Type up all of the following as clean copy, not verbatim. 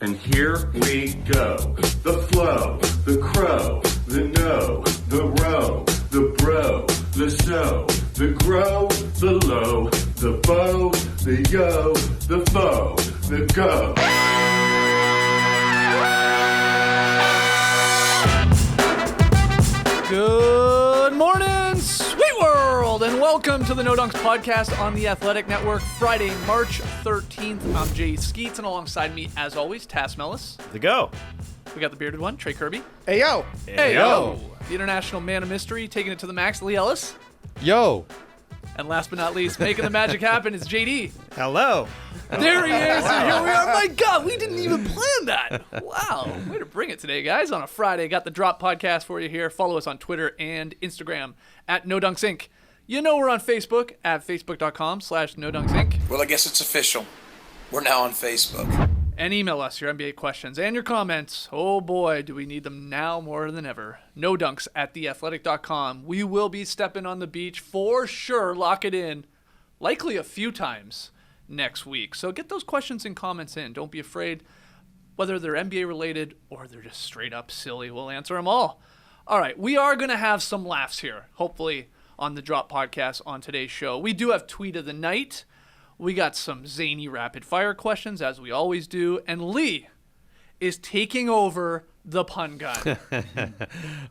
And here we go. The flow, the crow, the no, the row, the bro, the so, the grow, the low, the bow, the yo, the foe, the go. Good morning, sweet world, and welcome to the No Dunks podcast on the Athletic Network, Friday, March 13th. I'm Jay Skeets, and alongside me, as always, Tass Mellis. The go. We got the bearded one, Trey Kirby. Hey, yo. Hey, yo. The international man of mystery, taking it to the max, Lee Ellis. Yo. And last but not least, making the magic happen is JD. Hello. There he is, and here we are. My God, we didn't even plan that. Wow. Way to bring it today, guys, on a Friday. Got the Drop podcast for you here. Follow us on Twitter and Instagram at No Dunks Inc. You know we're on Facebook at facebook.com/NoDunksInc. Well, I guess it's official. We're now on Facebook. And email us your NBA questions and your comments. Oh boy, do we need them now more than ever. NoDunks@theathletic.com. We will be stepping on the beach for sure. Lock it in. Likely a few times next week. So get those questions and comments in. Don't be afraid. Whether they're NBA related or they're just straight up silly, we'll answer them all. All right, we are going to have some laughs here, hopefully, on the Drop podcast on today's show. We do have Tweet of the Night. We got some zany rapid-fire questions, as we always do. And Lee is taking over the pun gun.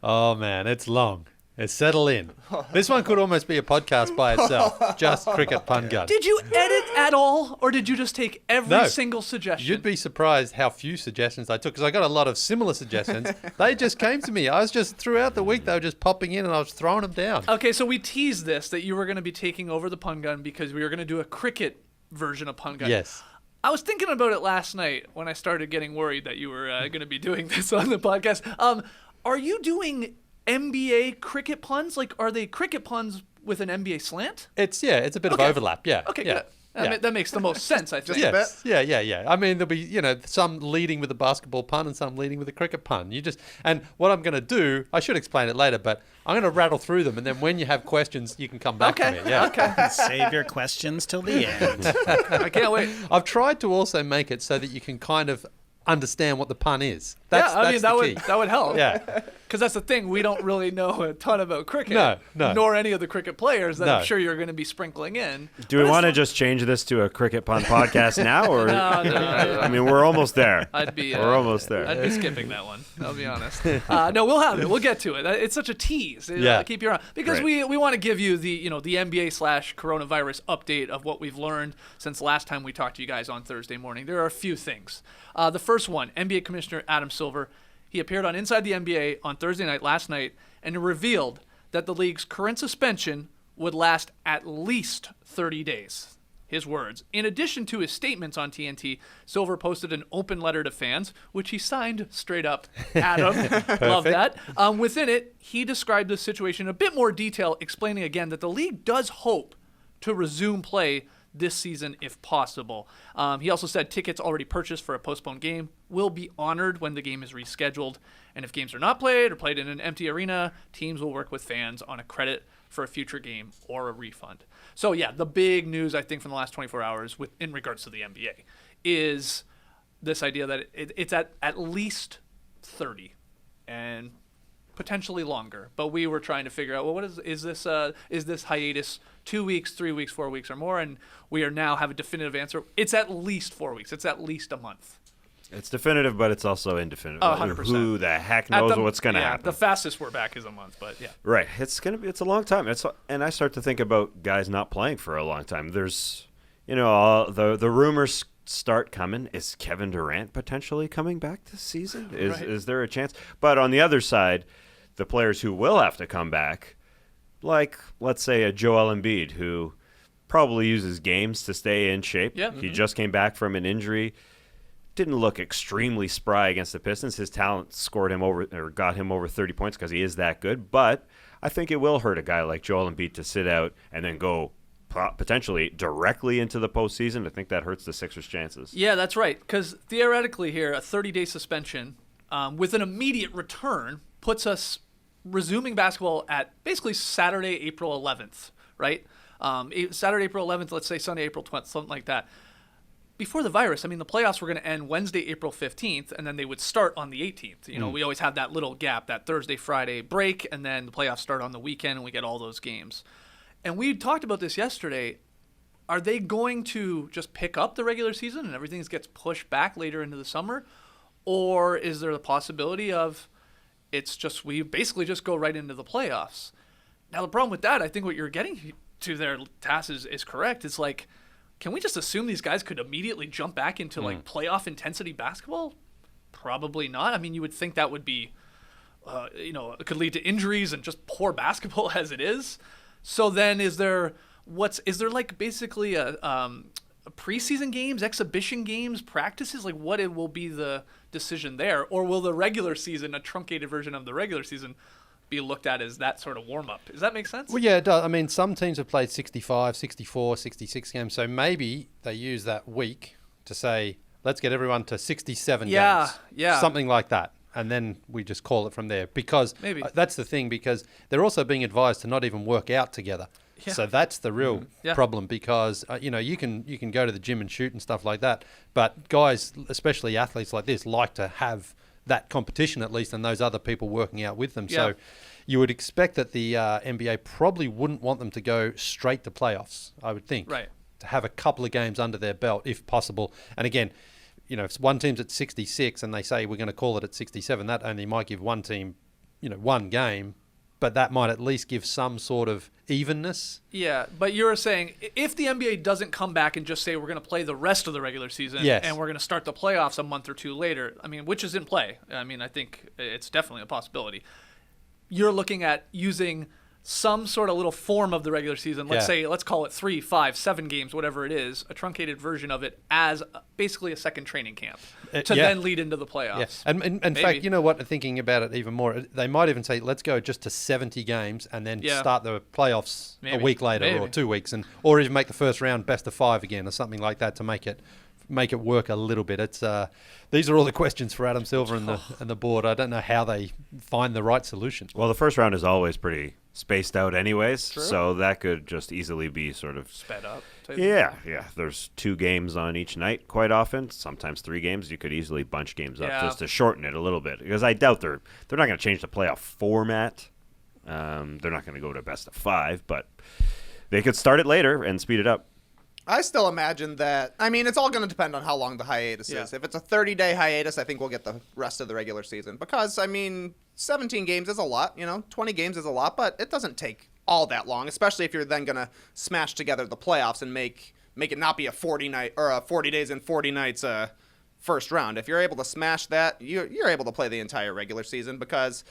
Oh, man, it's long. It's settled in. This one could almost be a podcast by itself. Just cricket pun gun. Did you edit at all, or did you just take every single suggestion? You'd be surprised how few suggestions I took, because I got a lot of similar suggestions. They just came to me. I was just, throughout the week, they were just popping in, and I was throwing them down. Okay, so we teased this, that you were going to be taking over the pun gun because we were going to do a cricket version of pun gun. Yes. I was thinking about it last night when I started getting worried that you were going to be doing this on the podcast. Are you doing NBA cricket puns? Like, are they cricket puns with an NBA slant? It's a bit of overlap, yeah. Okay, yeah. good. That makes the most sense, I think. Yes. Yeah. I mean, there'll be, some leading with a basketball pun and some leading with a cricket pun. And what I'm going to do, I should explain it later, but I'm going to rattle through them, and then when you have questions, you can come back to me. Yeah. Okay. Save your questions till the end. I can't wait. I've tried to also make it so that you can kind of understand what the pun is. That's that key. would help. Yeah. Because that's the thing, we don't really know a ton about cricket. No. Nor any of the cricket players that I'm sure you're going to be sprinkling in. Do we want to just change this to a cricket pun podcast now, or? No. I mean, we're almost there. We're almost there. I'd be skipping that one. I'll be honest. No, we'll have it. We'll get to it. It's such a tease. Keep you around because Great. we want to give you the the NBA/coronavirus update of what we've learned since last time we talked to you guys on Thursday morning. There are a few things. The first one, NBA Commissioner Adam Silver. He appeared on Inside the NBA on Thursday night, last night, and revealed that the league's current suspension would last at least 30 days. His words. In addition to his statements on TNT, Silver posted an open letter to fans, which he signed straight up Adam. Love that. Within it, he described the situation in a bit more detail, explaining again that the league does hope to resume play this season if possible. He also said tickets already purchased for a postponed game will be honored when the game is rescheduled. And if games are not played or played in an empty arena, teams will work with fans on a credit for a future game or a refund. So yeah, the big news I think from the last 24 hours in regards to the NBA is this idea that it's at least 30 and potentially longer. But we were trying to figure out, well, what is this hiatus 2 weeks, 3 weeks, 4 weeks or more? And we are now have a definitive answer. It's at least 4 weeks. It's at least a month. It's definitive, but it's also indefinitive. 100%. Who the heck knows what's going to happen? The fastest we're back is a month, but yeah. Right. It's a long time. And I start to think about guys not playing for a long time. There's, the rumors start coming. Is Kevin Durant potentially coming back this season? Is there a chance? But on the other side, the players who will have to come back, like, let's say a Joel Embiid, who probably uses games to stay in shape. Yeah. He just came back from an injury. Didn't look extremely spry against the Pistons. His talent got him over 30 points because he is that good. But I think it will hurt a guy like Joel Embiid to sit out and then go potentially directly into the postseason. I think that hurts the Sixers' chances. Yeah, that's right. Because theoretically here, a 30-day suspension with an immediate return puts us resuming basketball at basically Saturday, April 11th, right? Saturday, April 11th, let's say Sunday, April 12th, something like that. before the virus, I mean, the playoffs were going to end Wednesday, April 15th, and then they would start on the 18th. You know, we always have that little gap, that Thursday, Friday break, and then the playoffs start on the weekend, and we get all those games. And we talked about this yesterday. Are they going to just pick up the regular season and everything gets pushed back later into the summer? Or is there the possibility of it's just we basically just go right into the playoffs? Now, the problem with that, I think what you're getting to there, Tass, is correct. It's like, can we just assume these guys could immediately jump back into like playoff intensity basketball? Probably not. I mean, you would think that would be, it could lead to injuries and just poor basketball as it is. So then is there like basically a preseason games, exhibition games, practices? Like what it will be the decision there? Or will the regular season, a truncated version of the regular season, be looked at as that sort of warm-up? Does that make sense? Well, yeah, it does. I mean, some teams have played 65, 64, 66 games, so maybe they use that week to say, let's get everyone to 67 games. Yeah. Something like that. And then we just call it from there. Because Maybe. That's the thing, because they're also being advised to not even work out together. Yeah. So that's the real problem, because you can go to the gym and shoot and stuff like that, but guys, especially athletes like this, like to have that competition at least, and those other people working out with them. So you would expect that the NBA probably wouldn't want them to go straight to playoffs, I would think. Right. To have a couple of games under their belt if possible. And again, if one team's at 66 and they say we're going to call it at 67, that only might give one team, one game, but that might at least give some sort of evenness. Yeah, but you're saying if the NBA doesn't come back and just say we're going to play the rest of the regular season and we're going to start the playoffs a month or two later, I mean, which is in play. I mean, I think it's definitely a possibility. You're looking at using some sort of little form of the regular season. Let's call it 3, 5, 7 games, whatever it is, a truncated version of it as basically a second training camp to then lead into the playoffs. Yeah. And in fact, you know what, thinking about it even more, they might even say, let's go just to 70 games and then start the playoffs a week later or 2 weeks, or even make the first round best of 5 again or something like that to make it work a little bit. It's these are all the questions for Adam Silver and the board. I don't know how they find the right solution. Well, the first round is always pretty spaced out anyways, so that could just easily be sort of sped up. Yeah. There's 2 games on each night quite often, sometimes 3 games. You could easily bunch games up just to shorten it a little bit, because I doubt they're not going to change the playoff format. They're not going to go to best of 5, but they could start it later and speed it up. I still imagine that. I mean, it's all going to depend on how long the hiatus is. If it's a 30-day hiatus, I think we'll get the rest of the regular season. Because, I mean, 17 games is a lot. 20 games is a lot, but it doesn't take all that long, especially if you're then going to smash together the playoffs and make it not be a 40 days and 40 nights first round. If you're able to smash that, you're able to play the entire regular season, because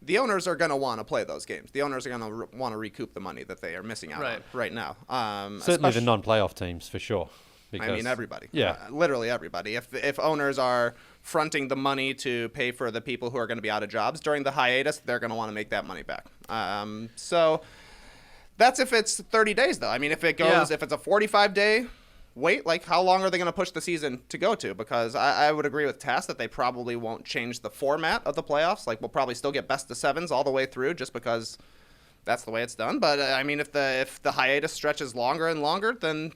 the owners are going to want to play those games. The owners are going to want to recoup the money that they are missing out on right now. Certainly the non-playoff teams, for sure. I mean, everybody. Yeah. Literally everybody. If owners are fronting the money to pay for the people who are going to be out of jobs during the hiatus, they're going to want to make that money back. So that's if it's 30 days, though. I mean, if it's a 45-day wait, like how long are they going to push the season to go to? Because I would agree with Tass that they probably won't change the format of the playoffs. Like, we'll probably still get best of 7s all the way through, just because that's the way it's done. But I mean, if the hiatus stretches longer and longer, then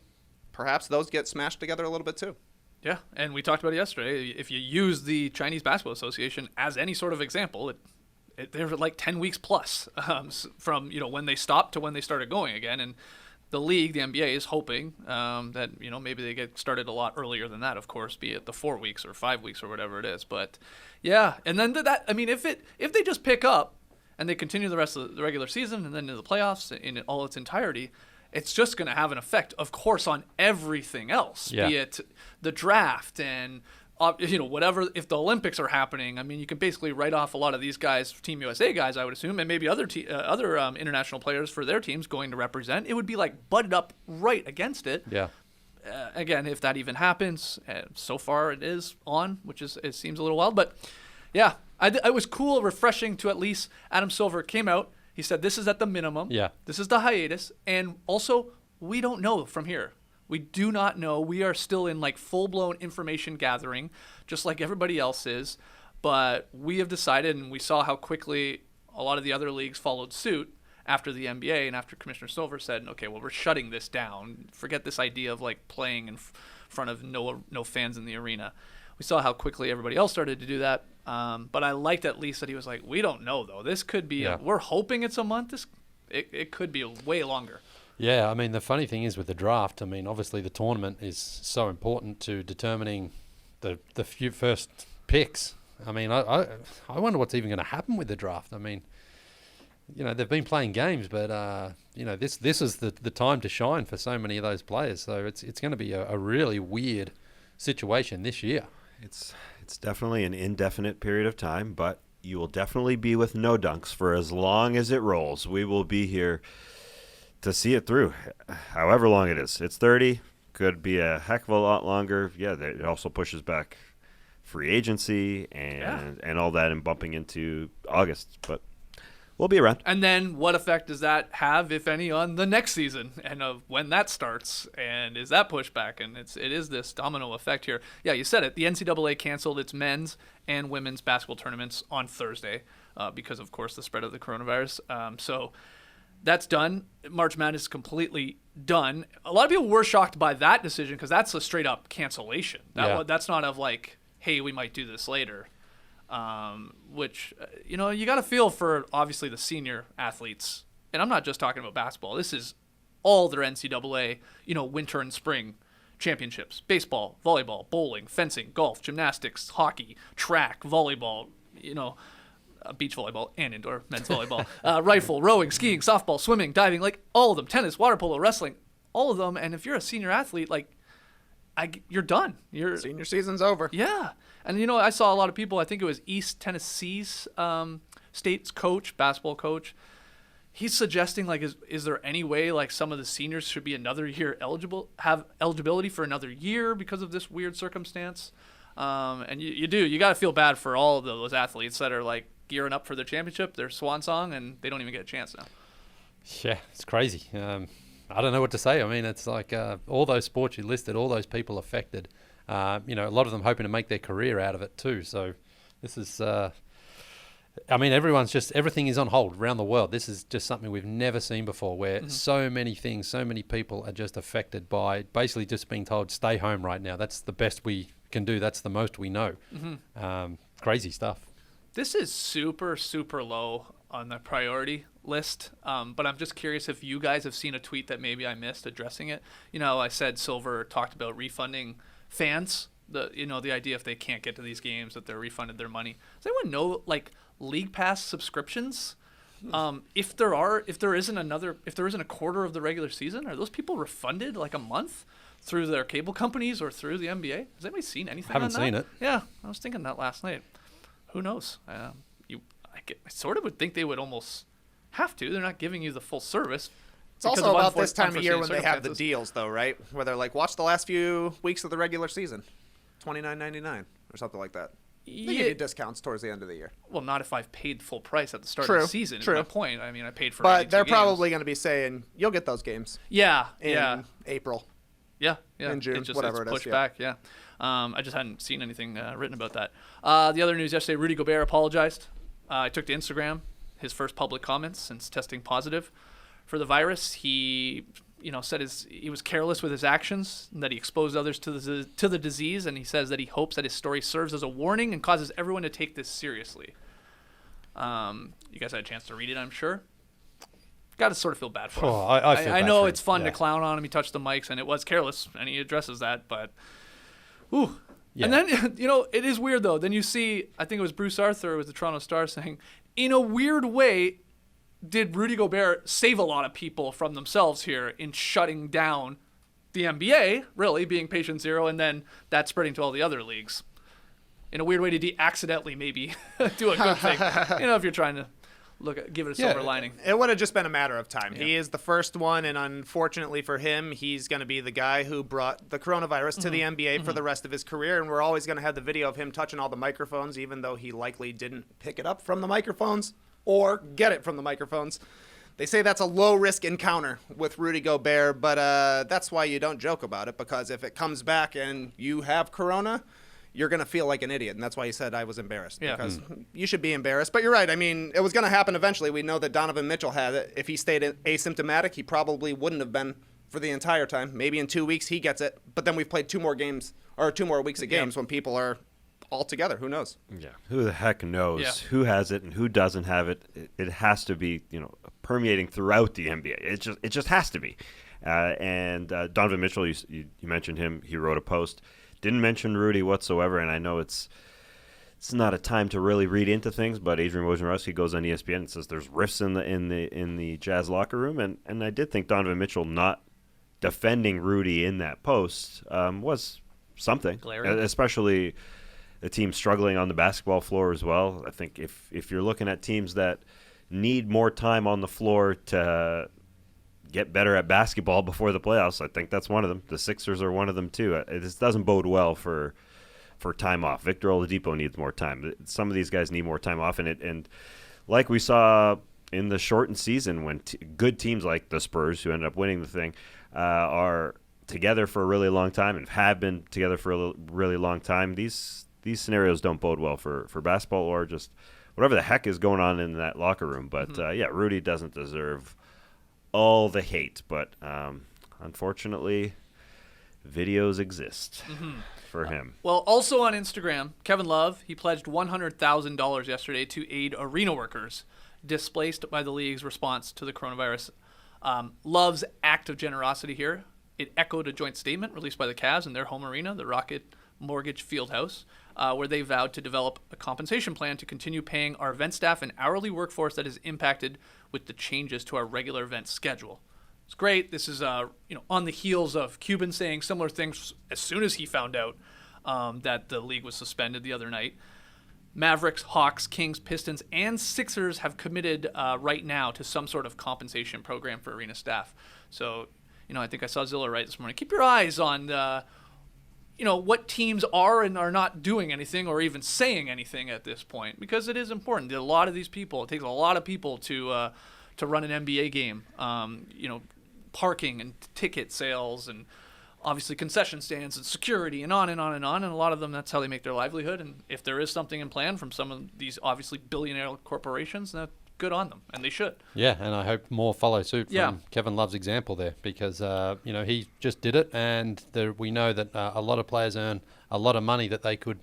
perhaps those get smashed together a little bit too. Yeah, and we talked about it yesterday. If you use the Chinese Basketball Association as any sort of example, they're like 10 weeks plus from when they stopped to when they started going again. And the league, the NBA, is hoping that maybe they get started a lot earlier than that. Of course, be it the 4 weeks or 5 weeks or whatever it is. But yeah, and then if they just pick up and they continue the rest of the regular season and then into the playoffs in all its entirety, it's just going to have an effect, of course, on everything else. Be it the draft and whatever. If the Olympics are happening, I mean, you can basically write off a lot of these guys, Team USA guys, I would assume, and maybe other international players for their teams going to represent. It would be like butted up right against it. Yeah. Again, if that even happens, so far it is on, it seems a little wild, but yeah, it was cool, refreshing to at least Adam Silver came out. He said, this is at the minimum. Yeah. This is the hiatus. And also, we don't know from here. We do not know. We are still in like full-blown information gathering, just like everybody else is. But we have decided, and we saw how quickly a lot of the other leagues followed suit after the NBA and after Commissioner Silver said, okay, well, we're shutting this down. Forget this idea of like playing and front of no fans in the arena. We saw how quickly everybody else started to do that. But I liked at least that he was like, we don't know, though. This could be, we're hoping it's a month. It could be way longer. Yeah, I mean, the funny thing is with the draft, I mean, obviously the tournament is so important to determining the few first picks. I mean, I wonder what's even going to happen with the draft. I mean, you know, they've been playing games, but, you know, this is the time to shine for so many of those players. So it's going to be a really weird situation this year. It's definitely an indefinite period of time, but you will definitely be with No Dunks for as long as it rolls. We will be here to see it through, however long it is. It's 30, could be a heck of a lot longer. Yeah, it also pushes back free agency and all that and bumping into August, but we'll be around. And then what effect does that have, if any, on the next season and when that starts? And is that pushed back? And it is this domino effect here. Yeah, you said it. The NCAA canceled its men's and women's basketball tournaments on Thursday because, of course, the spread of the coronavirus. So that's done. March Madness is completely done. A lot of people were shocked by that decision because that's a straight-up cancellation. That's not of like, hey, we might do this later. Which, you know, you got to feel for, obviously, the senior athletes. And I'm not just talking about basketball. This is all their NCAA, you know, winter and spring championships. Baseball, volleyball, bowling, fencing, golf, gymnastics, hockey, track, volleyball, you know, beach volleyball and indoor men's volleyball, rifle, rowing, skiing, softball, swimming, diving, like all of them, tennis, water polo, wrestling, all of them. And if you're a senior athlete, like, you're done. Senior season's over. Yeah. And, you know, I saw a lot of people, I think it was East Tennessee's state's coach, basketball coach. He's suggesting, like, is there any way, like, some of the seniors should be another year have eligibility for another year because of this weird circumstance? And you got to feel bad for all of those athletes that are, like, gearing up for their championship, their swan song, and they don't even get a chance now. Yeah, it's crazy. I don't know what to say. I mean, it's like all those sports you listed, all those people affected, you know, a lot of them hoping to make their career out of it too. So this is, I mean, everything is on hold around the world. This is just something we've never seen before where so many things, so many people are just affected by basically just being told, stay home right now. That's the best we can do. That's the most we know. Crazy stuff. This is super, super low on the priority list, but I'm just curious if you guys have seen a tweet that maybe I missed addressing it. You know, I said Silver talked about refunding fans, the idea if they can't get to these games that they're refunded their money. Does anyone know, like, League Pass subscriptions? If there isn't a quarter of the regular season, are those people refunded like a month through their cable companies or through the NBA? Has anybody seen anything? Haven't seen it. Yeah, I was thinking that last night. Who knows? I sort of would think they would almost have to. They're not giving you the full service. It's also about this time of year when they have the deals, though, right? Where they're like, watch the last few weeks of the regular season, $29.99 or something like that. They give you discounts towards the end of the year. Well, not if I've paid full price at the start of the season. True. At that point, I mean, I paid for. But they're games. probably going to be saying you'll get those games. Yeah. In April. Yeah. In June, it's whatever it is. Pushed back. Yeah. I just hadn't seen anything written about that. The other news yesterday: Rudy Gobert apologized. I took to Instagram his first public comments since testing positive for the virus. He, said he was careless with his actions, and that he exposed others to the disease, and he says that he hopes that his story serves as a warning and causes everyone to take this seriously. You guys had a chance to read it, I'm sure. Got to sort of feel bad for him. I feel I bad know for it's him. fun Yeah. to clown on him. He touched the mics, and it was careless, and he addresses that, but ooh. Yeah. And then, it is weird, though. Then you see, I think it was Bruce Arthur with the Toronto Star saying, in a weird way, did Rudy Gobert save a lot of people from themselves here in shutting down the NBA, really, being patient zero, and then that spreading to all the other leagues? In a weird way, did he accidentally maybe do a good thing? If you're trying to give it a silver lining. It would have just been a matter of time. Yeah. He is the first one, and unfortunately for him, he's going to be the guy who brought the coronavirus to the NBA for the rest of his career, and we're always going to have the video of him touching all the microphones, even though he likely didn't pick it up from the microphones or get it from the microphones. They say that's a low-risk encounter with Rudy Gobert, but that's why you don't joke about it, because if it comes back and you have corona, you're going to feel like an idiot, and that's why he said I was embarrassed, because you should be embarrassed. But you're right. I mean, it was going to happen eventually. We know that Donovan Mitchell had it. If he stayed asymptomatic, he probably wouldn't have been for the entire time. Maybe in 2 weeks he gets it, but then we've played 2 more games or 2 more weeks of games when people are all together. Who knows? Yeah, who the heck knows who has it and who doesn't have it? It has to be, permeating throughout the NBA. It just has to be. And Donovan Mitchell, you mentioned him. He wrote a post, didn't mention Rudy whatsoever. And I know it's not a time to really read into things, but Adrian Wojnarowski goes on ESPN and says there's rifts in the Jazz locker room, and I did think Donovan Mitchell not defending Rudy in that post was something, especially a team struggling on the basketball floor as well. I think if you're looking at teams that need more time on the floor to get better at basketball before the playoffs, I think that's one of them. The Sixers are one of them too. This doesn't bode well for time off. Victor Oladipo needs more time. Some of these guys need more time off, and like we saw in the shortened season when good teams like the Spurs, who ended up winning the thing, are together for a really long time and have been together for a really long time. These scenarios don't bode well for basketball or just whatever the heck is going on in that locker room. But Rudy doesn't deserve all the hate, but unfortunately, videos exist for him. Well, also on Instagram, Kevin Love, he pledged $100,000 yesterday to aid arena workers displaced by the league's response to the coronavirus. Love's act of generosity here, it echoed a joint statement released by the Cavs in their home arena, the Rocket Mortgage Fieldhouse, where they vowed to develop a compensation plan to continue paying our event staff and hourly workforce that is impacted with the changes to our regular event schedule. It's great. This is on the heels of Cuban saying similar things as soon as he found out that the league was suspended the other night. Mavericks, Hawks, Kings, Pistons, and Sixers have committed right now to some sort of compensation program for arena staff. So, I think I saw Zilla right this morning. Keep your eyes on what teams are and are not doing anything or even saying anything at this point, because it is important. A lot of these people, it takes a lot of people to run an NBA game. Parking and ticket sales and obviously concession stands and security and on and on and on. And a lot of them, that's how they make their livelihood. And if there is something in plan from some of these obviously billionaire corporations, that's good on them, and they should. Yeah, and I hope more follow suit from Kevin Love's example there, because he just did it, and we know that a lot of players earn a lot of money that they could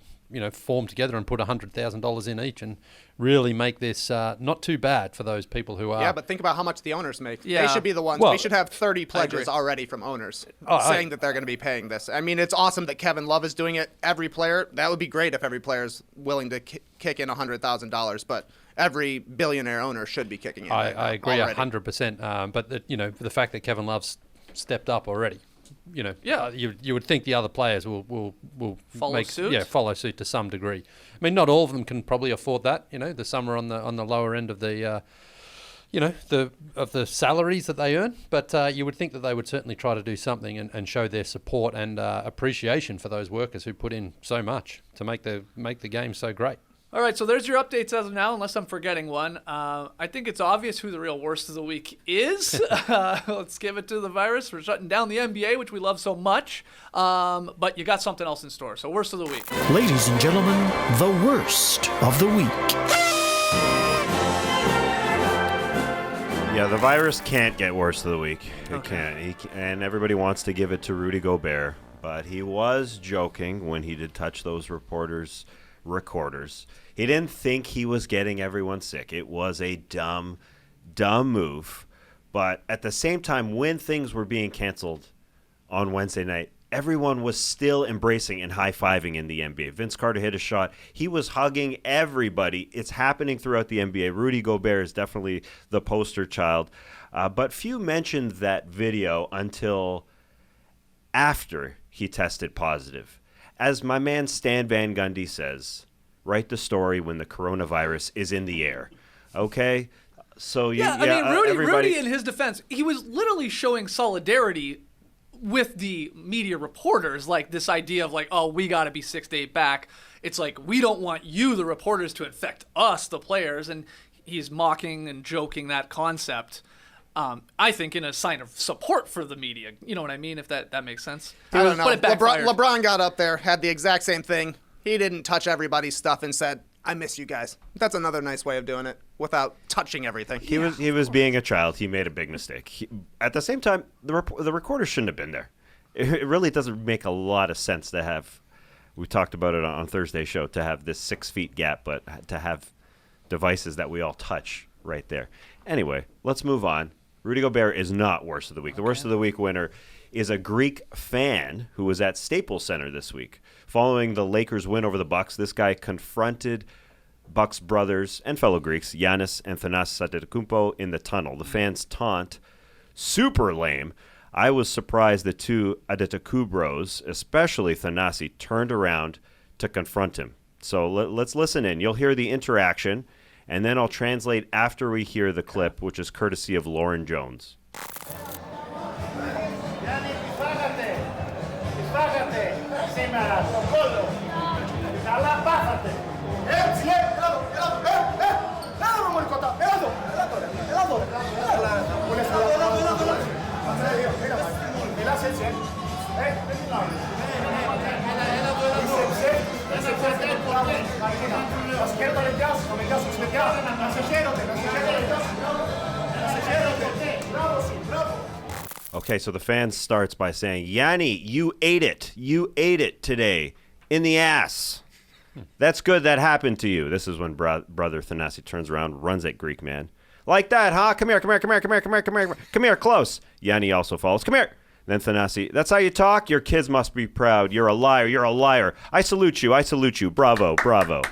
form together and put $100,000 in each and really make this not too bad for those people who are. Yeah, but think about how much the owners make. Yeah. They should be the ones. Well, we should have 30 pledges already from owners saying that they're going to be paying this. I mean, it's awesome that Kevin Love is doing it. Every player, that would be great if every player is willing to kick in $100,000, but every billionaire owner should be kicking in. I agree already. 100%. But the fact that Kevin Love's stepped up already. You would think the other players will follow suit. Follow suit to some degree. I mean, not all of them can probably afford that. Some are on the lower end of the salaries that they earn. But you would think that they would certainly try to do something and show their support and appreciation for those workers who put in so much to make the game so great. All right, so there's your updates as of now, unless I'm forgetting one. I think it's obvious who the real worst of the week is. Let's give it to the virus for shutting down the NBA, which we love so much. But you got something else in store, so worst of the week. Ladies and gentlemen, the worst of the week. Yeah, the virus can't get worse of the week. It can't. And everybody wants to give it to Rudy Gobert, but he was joking when he did touch those recorders. He didn't think he was getting everyone sick. It was a dumb move. But at the same time, when things were being canceled on Wednesday night, everyone was still embracing and high-fiving in the NBA. Vince Carter hit a shot. He was hugging everybody. It's happening throughout the NBA. Rudy Gobert is definitely the poster child. But few mentioned that video until after he tested positive. As my man Stan Van Gundy says, write the story when the coronavirus is in the air. Okay? So Rudy, in his defense, he was literally showing solidarity with the media reporters, like this idea of like, oh, we got to be 6 to 8 back. It's like, we don't want you, the reporters, to infect us, the players. And he's mocking and joking that concept. I think in a sign of support for the media. You know what I mean? If that makes sense. I don't know. LeBron got up there, had the exact same thing. He didn't touch everybody's stuff and said, I miss you guys. That's another nice way of doing it without touching everything. He was being a child. He made a big mistake. At the same time, the recorder shouldn't have been there. It really doesn't make a lot of sense to have. We talked about it on Thursday's show, to have this 6 feet gap, but to have devices that we all touch right there. Anyway, let's move on. Rudy Gobert is not worst of the week. The worst of the week winner is a Greek fan who was at Staples Center this week. Following the Lakers' win over the Bucks, this guy confronted Bucks brothers and fellow Greeks, Giannis and Thanasis Antetokounmpo, in the tunnel. The fans' taunt, super lame. I was surprised the two Antetokounmpos, especially Thanasi, turned around to confront him. So let's listen in. You'll hear the interaction, and then I'll translate after we hear the clip, which is courtesy of Lauren Jones. Okay, so the fan starts by saying, Yanni, you ate it. You ate it today. In the ass. That's good that happened to you. This is when brother Thanasi turns around, runs at Greek man. Like that, huh? Come here, come here, come here, come here, come here, come here. Come here, close. Yanni also follows. Come here. Then Thanasi, that's how you talk? Your kids must be proud. You're a liar. You're a liar. I salute you. I salute you. Bravo. Bravo.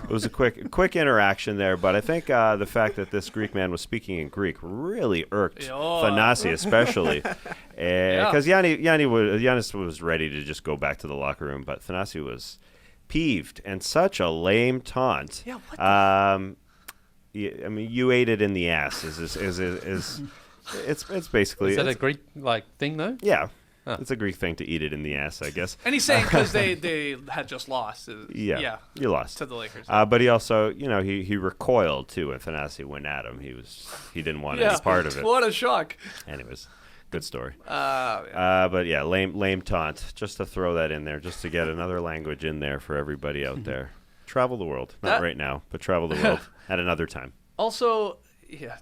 It was a quick interaction there, but I think the fact that this Greek man was speaking in Greek really irked Thanasi, especially, because Giannis was ready to just go back to the locker room, but Thanasi was peeved, and such a lame taunt. Yeah, what I mean, you ate it in the ass. It's basically. Is that a Greek thing though? Yeah. It's a Greek thing to eat it in the ass, I guess. And he's saying because they had just lost. Yeah, you lost to the Lakers. But he also, he recoiled too when Thanasi went at him. He didn't want any part of it. What a shock! Anyways, good story. Yeah. But yeah, lame taunt. Just to throw that in there, just to get another language in there for everybody out there. Travel the world, not right now, but travel the world at another time. Also,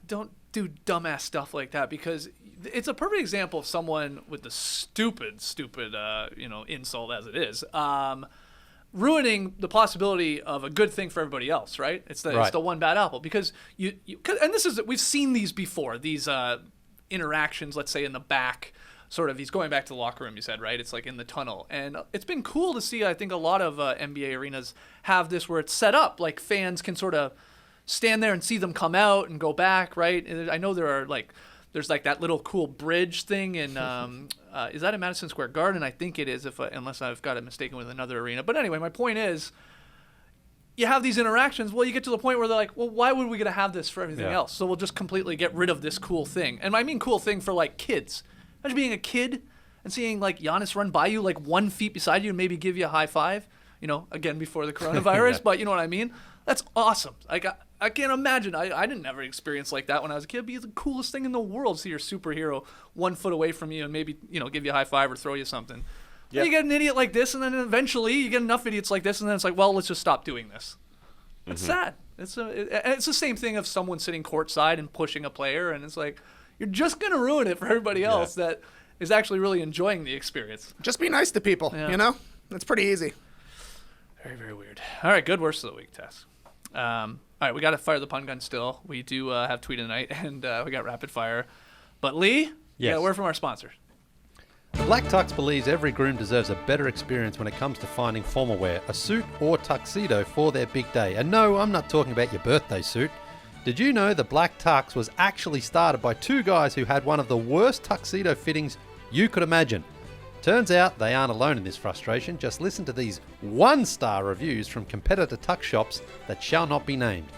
don't do dumbass stuff like that, because it's a perfect example of someone with the stupid insult as it is, ruining the possibility of a good thing for everybody else, right? It's the one bad apple, because and we've seen these before, these interactions, let's say in the back, sort of, he's going back to the locker room, you said, right? It's like in the tunnel. And it's been cool to see, I think a lot of NBA arenas have this where it's set up, like fans can sort of stand there and see them come out and go back, right? And I know there's that little cool bridge thing in, is that in Madison Square Garden? I think it is, unless I've got it mistaken with another arena. But anyway, my point is, you have these interactions. Well, you get to the point where they're like, well, why would we going to have this for everything else? So we'll just completely get rid of this cool thing. And I mean cool thing for, like, kids. Imagine being a kid and seeing, like, Giannis run by you, like, 1 feet beside you and maybe give you a high five. Again, before the coronavirus, but you know what I mean? That's awesome. I can't imagine. I didn't ever experience like that when I was a kid. It'd be the coolest thing in the world to see your superhero 1 foot away from you and maybe, give you a high five or throw you something. Yep. You get an idiot like this, and then eventually you get enough idiots like this, and then it's like, well, let's just stop doing this. It's sad. It's the same thing of someone sitting courtside and pushing a player, and it's like, you're just going to ruin it for everybody else that is actually really enjoying the experience. Just be nice to people, That's pretty easy. Very, very weird. All right, good worst of the week, Tess. All right, we got to fire the pun gun still. We do have tweet of the night, and we got rapid fire. But Lee, we got a word from our sponsors. Black Tux believes every groom deserves a better experience when it comes to finding formal wear, a suit or tuxedo for their big day. And no, I'm not talking about your birthday suit. Did you know the Black Tux was actually started by 2 guys who had one of the worst tuxedo fittings you could imagine? Turns out they aren't alone in this frustration. Just listen to these 1-star reviews from competitor tux shops that shall not be named.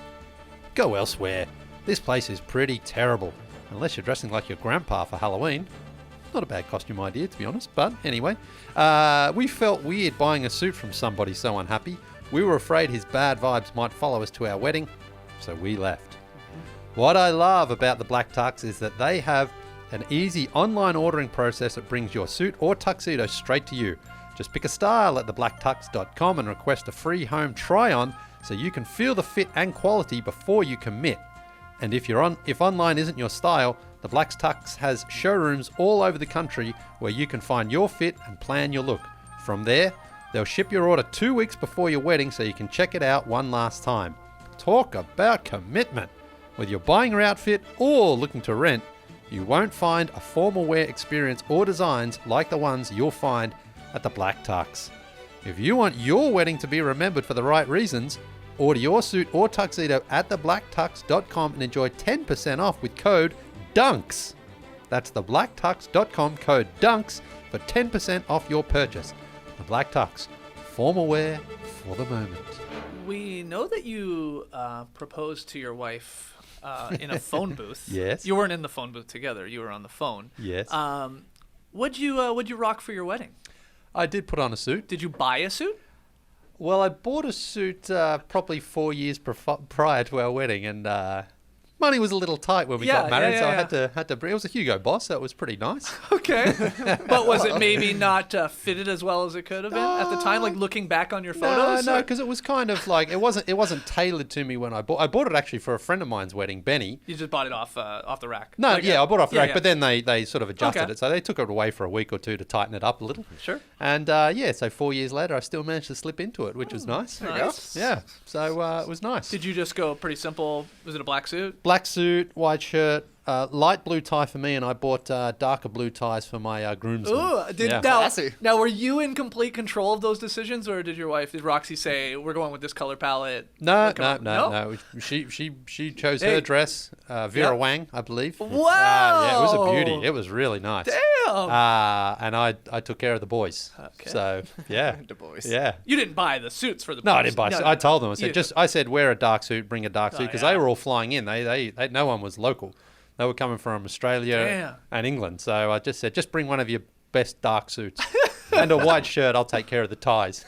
Go elsewhere. This place is pretty terrible. Unless you're dressing like your grandpa for Halloween. Not a bad costume idea, to be honest. But anyway, we felt weird buying a suit from somebody so unhappy. We were afraid his bad vibes might follow us to our wedding, so we left. What I love about the Black Tux is that they have an easy online ordering process that brings your suit or tuxedo straight to you. Just pick a style at theblacktux.com and request a free home try-on so you can feel the fit and quality before you commit. And if online isn't your style, the Black Tux has showrooms all over the country where you can find your fit and plan your look. From there, they'll ship your order 2 weeks before your wedding so you can check it out one last time. Talk about commitment. Whether you're buying your outfit or looking to rent, you won't find a formal wear experience or designs like the ones you'll find at the Black Tux. If you want your wedding to be remembered for the right reasons, order your suit or tuxedo at theblacktux.com and enjoy 10% off with code DUNKS. That's theblacktux.com, code DUNKS for 10% off your purchase. The Black Tux, formal wear for the moment. We know that you proposed to your wife in a phone booth. Yes. You weren't in the phone booth together. You were on the phone. Yes. What'd you rock for your wedding? I did put on a suit. Did you buy a suit? Well, I bought a suit probably 4 years prior to our wedding, and money was a little tight when we got married, so I had to bring. It was a Hugo Boss, so it was pretty nice. Okay, but was it maybe not fitted as well as it could have been at the time? Like looking back on your photos? No, because it was kind of like it wasn't tailored to me when I bought. I bought it actually for a friend of mine's wedding, Benny. You just bought it off the rack. No, like I bought it off the rack, yeah. but then they sort of adjusted Okay. it, so they took it away for a week or two to tighten it up a little. Sure. And so 4 years later, I still managed to slip into it, which was nice. Nice. Yeah, so it was nice. Did you just go pretty simple? Was it a black suit? Black suit, white shirt, light blue tie for me, and I bought darker blue ties for my groomsmen. Ooh, Yeah. now were you in complete control of those decisions, or did Roxy say we're going with this color palette? No. She chose her dress, Vera Yep. Wang, I believe. Wow. Yeah, it was a beauty. It was really nice. Damn. And I took care of the boys. Okay. So yeah, The boys. yeah. You didn't buy the suits for the No, I boys. didn't buy. No, I told them. I said, You- I said, wear a dark suit, bring a dark suit, because yeah. they were all flying in. They no one was local. They were coming from Australia Damn. and England. So I just said, just bring one of your best dark suits and a white shirt. I'll take care of the ties.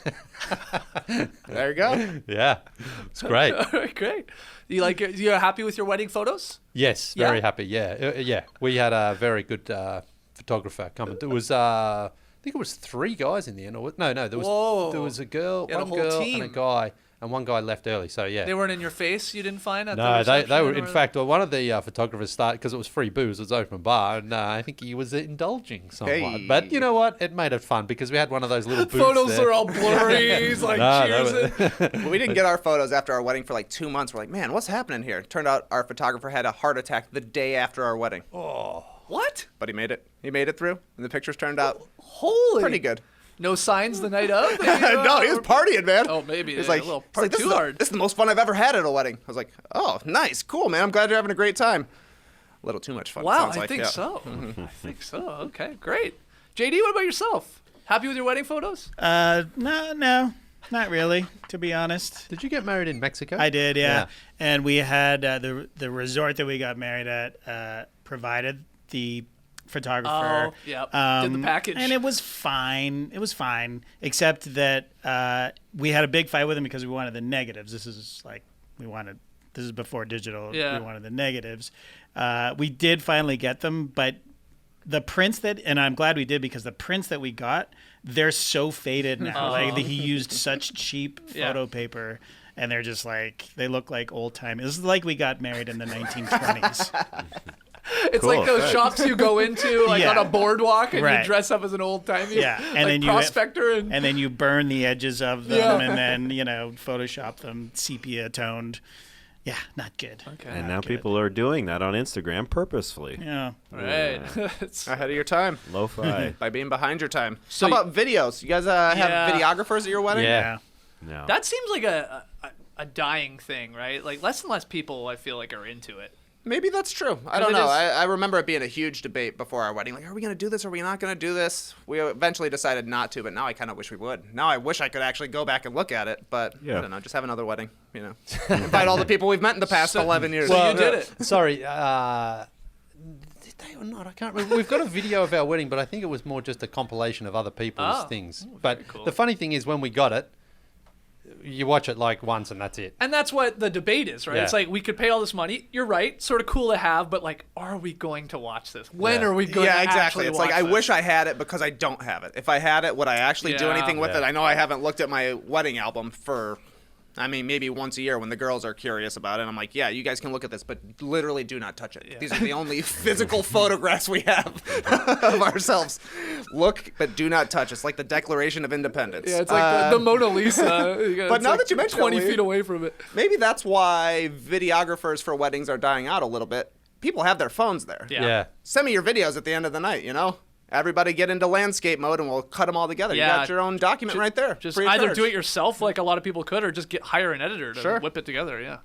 There you go. Yeah, it's great. All right, great. You're happy with your wedding photos? Yes, Yeah? very happy. Yeah. We had a very good photographer come. It was I think it was 3 guys in the end. No, there was Whoa. there was a girl, You had a one whole girl, team. and a guy, and one guy left early. So yeah. They weren't in your face. You didn't find at the No, they reception were. In or- fact, one of the photographers started because it was free booze. It was open bar, and I think he was indulging somewhat. Hey. But you know what? It made it fun because we had one of those little booths Photos there. are all blurry. He's like No, cheers. We didn't get our photos after our wedding for like 2 months. We're like, man, what's happening here? Turned out our photographer had a heart attack the day after our wedding. What? But he made it. He made it through, and the pictures turned out Holy. pretty good. No signs the night of? No, he was partying, man. Oh, maybe. He's Yeah, like, a little he's like, too hard. This is the most fun I've ever had at a wedding. I was like, oh, nice, cool, man. I'm glad you're having a great time. A little too much fun. Wow, sounds I like, think yeah. so. I think so. Okay, great. JD, what about yourself? Happy with your wedding photos? No, not really, to be honest. Did you get married in Mexico? I did, yeah. Yeah. And we had the resort that we got married at provided the photographer. Oh, yep. Did the package. And it was fine. Except that we had a big fight with him because we wanted the negatives. This is before digital. Yeah. We wanted the negatives. We did finally get them, but the prints and I'm glad we did because the prints that we got, they're so faded now. Like he used such cheap photo paper, and they're just like, they look like old time. This is like we got married in the 1920s. It's like those shops you go into like Yeah. on a boardwalk and Right. you dress up as an old timey And then you prospector and then you burn the edges of them and then Photoshop them sepia toned. Yeah, not good. Okay. And now people are doing that on Instagram purposefully. Yeah. Right. It's- Ahead of your time. Lo-fi. By being behind your time. So How about videos? You guys have Yeah. videographers at your wedding? Yeah. No. that seems like a dying thing, right? Like less and less people I feel like are into it. Maybe that's true. I don't know. I remember it being a huge debate before our wedding. Like, are we going to do this? Are we not going to do this? We eventually decided not to, but now I kind of wish we would. Now I wish I could actually go back and look at it, but I don't know. Just have another wedding, Invite all the people we've met in the past 11 years. So you did it. Sorry. Did they or not? I can't remember. We've got a video of our wedding, but I think it was more just a compilation of other people's things. But cool. the funny thing is, when we got it, you watch it like once and that's it. And that's what the debate is, right? Yeah. It's like we could pay all this money. You're right. Sort of cool to have, but like, are we going to watch this? When Yeah. are we going to Yeah, exactly. actually It's watch like I this? wish I had it because I don't have it. If I had it, would I actually do Yeah. anything with it? I know I haven't looked at my wedding album for I mean, maybe once a year when the girls are curious about it, I'm like, yeah, you guys can look at this, but literally do not touch it. Yeah. These are the only physical photographs we have of ourselves. Look, but do not touch. It's like the Declaration of Independence. Yeah, it's like the Mona Lisa. But now that you mention 20 feet away from it. Maybe that's why videographers for weddings are dying out a little bit. People have their phones there. Yeah. Send me your videos at the end of the night, Everybody get into landscape mode and we'll cut them all together. Yeah. You got your own document right there. Just free of either charge. do it yourself like a lot of people could, or just hire an editor to Sure. whip it together. Yeah.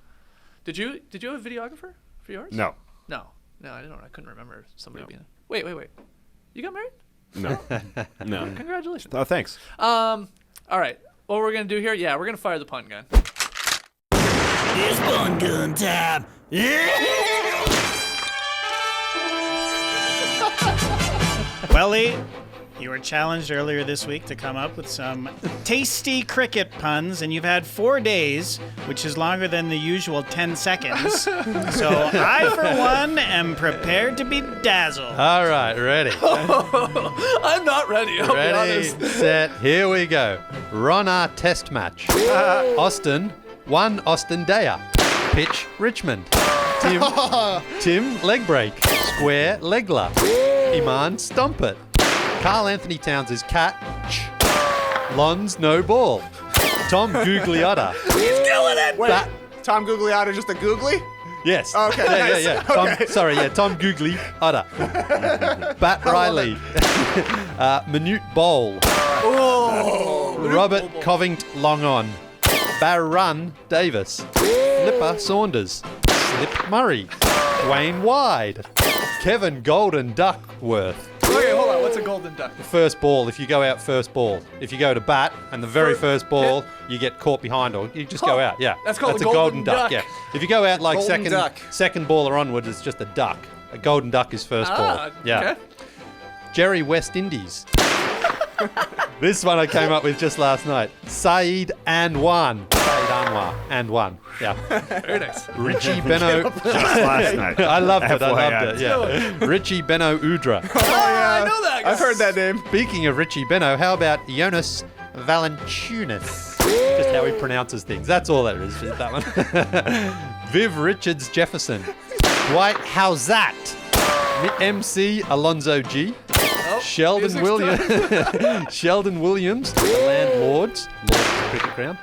Did you have a videographer for yours? No. No, I don't. I couldn't remember somebody being. Wait. You got married? No. No. Congratulations. Oh, thanks. All right. What we're gonna do here? Yeah, we're gonna fire the punt gun. It's fun gun time. Well, Lee, you were challenged earlier this week to come up with some tasty cricket puns, and you've had 4 days, which is longer than the usual 10 seconds. So I, for one, am prepared to be dazzled. All right, ready. I'm not ready. I'll be Ready, honest. set, here we go. Rona Test Match. Austin, 1 Austin Daya. Pitch, Richmond. Tim, leg break. Square, Legler. Iman, stomp it. Carl Anthony Towns is catch. Lons, no ball. Tom Gugliotta. He's killing it. Wait, Tom Gugliotta just a googly? Yes. Okay, nice. Yeah. Tom Gugliotta. Bat Riley. Minute Bowl. Robert Covington Long On. Barun Davis. Flipper Saunders. Slip Murray. Wayne Wide. Kevin Golden Duckworth. Okay, hold on. What's a golden duck? First ball, if you go out first ball. If you go to bat and the very first ball, you get caught behind or you just go out. Yeah. That's called a a golden duck. duck. Yeah. If you go out like Golden duck. second ball or onward, it's just a duck. A golden duck is first ball. Yeah. Okay. Jerry West Indies. This one I came up with just last night. Saeed Anwar. Saeed Anwar. And one. Yeah. Very nice. Richie Beno. Just last night. I loved it. FYI. Yeah. Richie Beno Udra. I know that guy. I've heard that name. Speaking of Richie Beno, how about Jonas Valanciunas? Just how he pronounces things. That's all there is for that one. Viv Richards Jefferson. Dwight Howzat. MC Alonzo G. Sheldon music's Williams. Sheldon Williams. The Landlords. Lords of the Cricket Ground.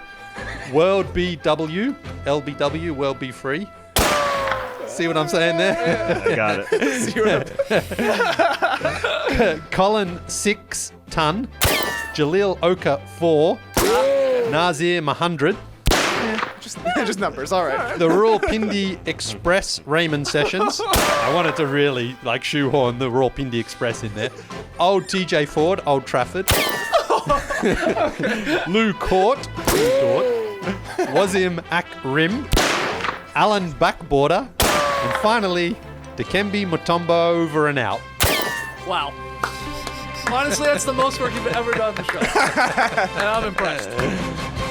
World BW. LBW. World Be Free. See what I'm saying there? I got it. Colin 6 ton. Jaleel Oka 4. Nazir Mahandred. Just numbers, all right. The Rawalpindi Express Raymond Sessions. I wanted to really shoehorn the Rawalpindi Express in there. Old TJ Ford, Old Trafford. Lou Court. Wazim Akrim. Alan Backborder. And finally, Dikembe Mutombo over and out. Wow. Honestly, that's the most work you've ever done on the show. And I'm impressed.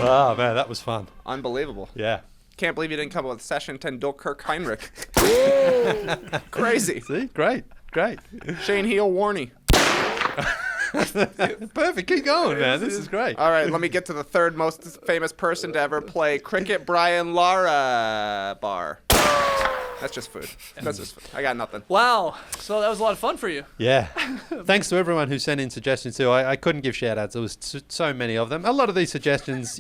Oh, man, that was fun. Unbelievable. Yeah. Can't believe you didn't come up with Session Tendulkar Heinrich. Crazy. See? Great. Shane Heel Warney. Perfect. Keep going, man. This is great. All right, let me get to the third most famous person to ever play cricket, Brian Lara Bar. That's just food. That's just food. I got nothing. Wow. So that was a lot of fun for you. Yeah. Thanks to everyone who sent in suggestions too. I couldn't give shout outs. There was so many of them. A lot of these suggestions,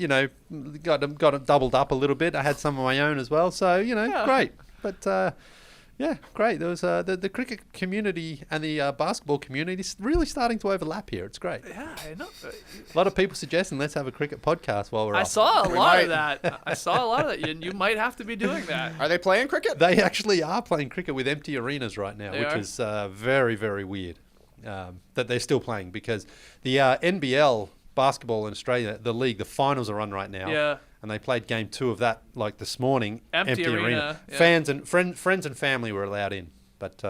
got them doubled up a little bit. I had some of my own as well. So, great. But, yeah, great. There was the cricket community and the basketball community is really starting to overlap here. It's great. Yeah, I know. A lot of people suggesting let's have a cricket podcast while we're I off. saw a We lot might. of that. I saw a lot of that. You might have to be doing that. Are they playing cricket? They actually are playing cricket with empty arenas right now, They which are? is very, very weird that they're still playing because the NBL basketball in Australia, the league, the finals are on right now. Yeah. And they played game 2 of that this morning. Empty arena, yeah. Fans and friends and family were allowed in. But,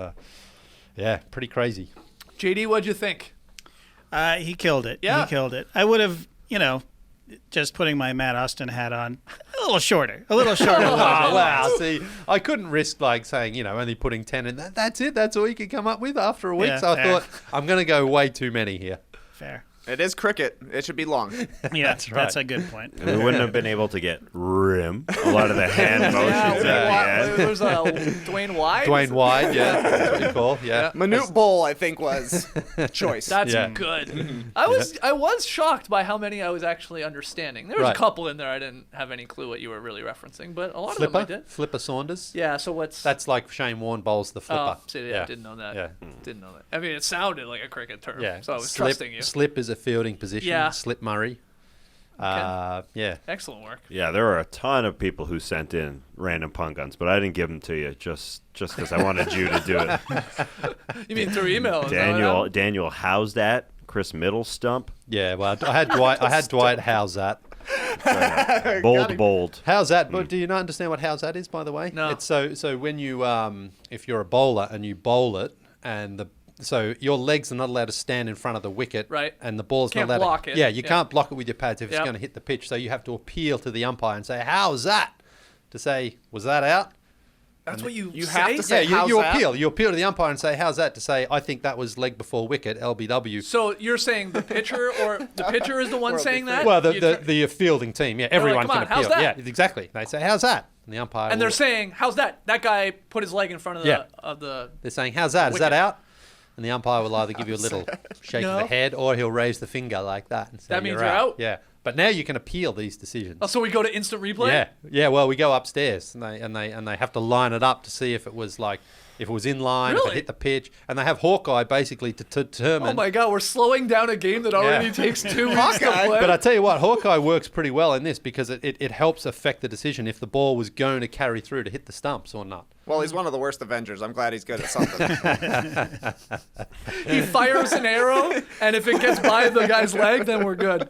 yeah, pretty crazy. JD, what'd you think? He killed it. Yeah. He killed it. I would have, just putting my Matt Austin hat on, a little shorter. Oh, wow. See, I couldn't risk saying, only putting 10 in. That's it. That's all you could come up with after a week. Yeah, so I fair. thought, I'm going to go way too many here. Fair. It is cricket. It should be long. Yeah, That's right. That's a good point. We wouldn't have been able to get rim. A lot of the hand motions at the end. There's Dwayne Wide. Dwayne Wide, yeah. That's what you call, yeah. Manute Bowl, I think, was choice. That's Yeah. good. I was shocked by how many I was actually understanding. There was Right. a couple in there I didn't have any clue what you were really referencing, but a lot of them I did. Flipper Saunders. Yeah. So what's That's like Shane Warne bowls the flipper. Oh, see, yeah, I didn't know that. Yeah. Didn't know that. I mean, it sounded like a cricket term. Yeah. So I was slip, trusting you. Slip is a fielding position. Yeah. Slip Murray. Yeah. Excellent work. Yeah, there were a ton of people who sent in random punt guns, but I didn't give them to you just because I wanted you to do it. You mean through email? Is that what happened? Daniel How's that? Chris Middlestump. Yeah, well, I had Dwight. How's that? Bold. How's that? But do you not understand what how's that is, by the way? No. It's so when you if you're a bowler and you bowl it and so your legs are not allowed to stand in front of the wicket, Right. And the ball's Can't not allowed block to. it. Yeah, you Yeah. can't block it with your pads if it's Yep. going to hit the pitch. So you have to appeal to the umpire and say, "How's that?" To say, "Was that out?" That's what you have to Yeah, say, you "How's that?" appeal. You appeal to the umpire and say, "How's that?" To say, "I think that was leg before wicket, LBW." So you're saying the pitcher or the pitcher is the one saying that? Well, You the fielding team, yeah, everyone "Come can on, how's appeal. that?" Yeah, exactly. They say, "How's that?" And the umpire. and they're will- saying, "How's that? That guy put his leg in front of the Yeah. of the." They're saying, "How's that? Is that Wicket. out?" And the umpire will either give you a little shake No. of the head, or he'll raise the finger like that and say, That means you're you're out? Yeah, but now you can appeal these decisions. Oh, so we go to instant replay. Yeah, yeah. Well, we go upstairs and they have to line it up to see if it was in line, if Really? it hit the pitch, and they have Hawkeye basically to determine. Oh my God, we're slowing down a game that already Yeah. takes 2 weeks to play. But I tell you what, Hawkeye works pretty well in this because it helps affect the decision if the ball was going to carry through to hit the stumps or not. Well, he's one of the worst Avengers. I'm glad he's good at something. He fires an arrow, and if it gets by the guy's leg, then we're good.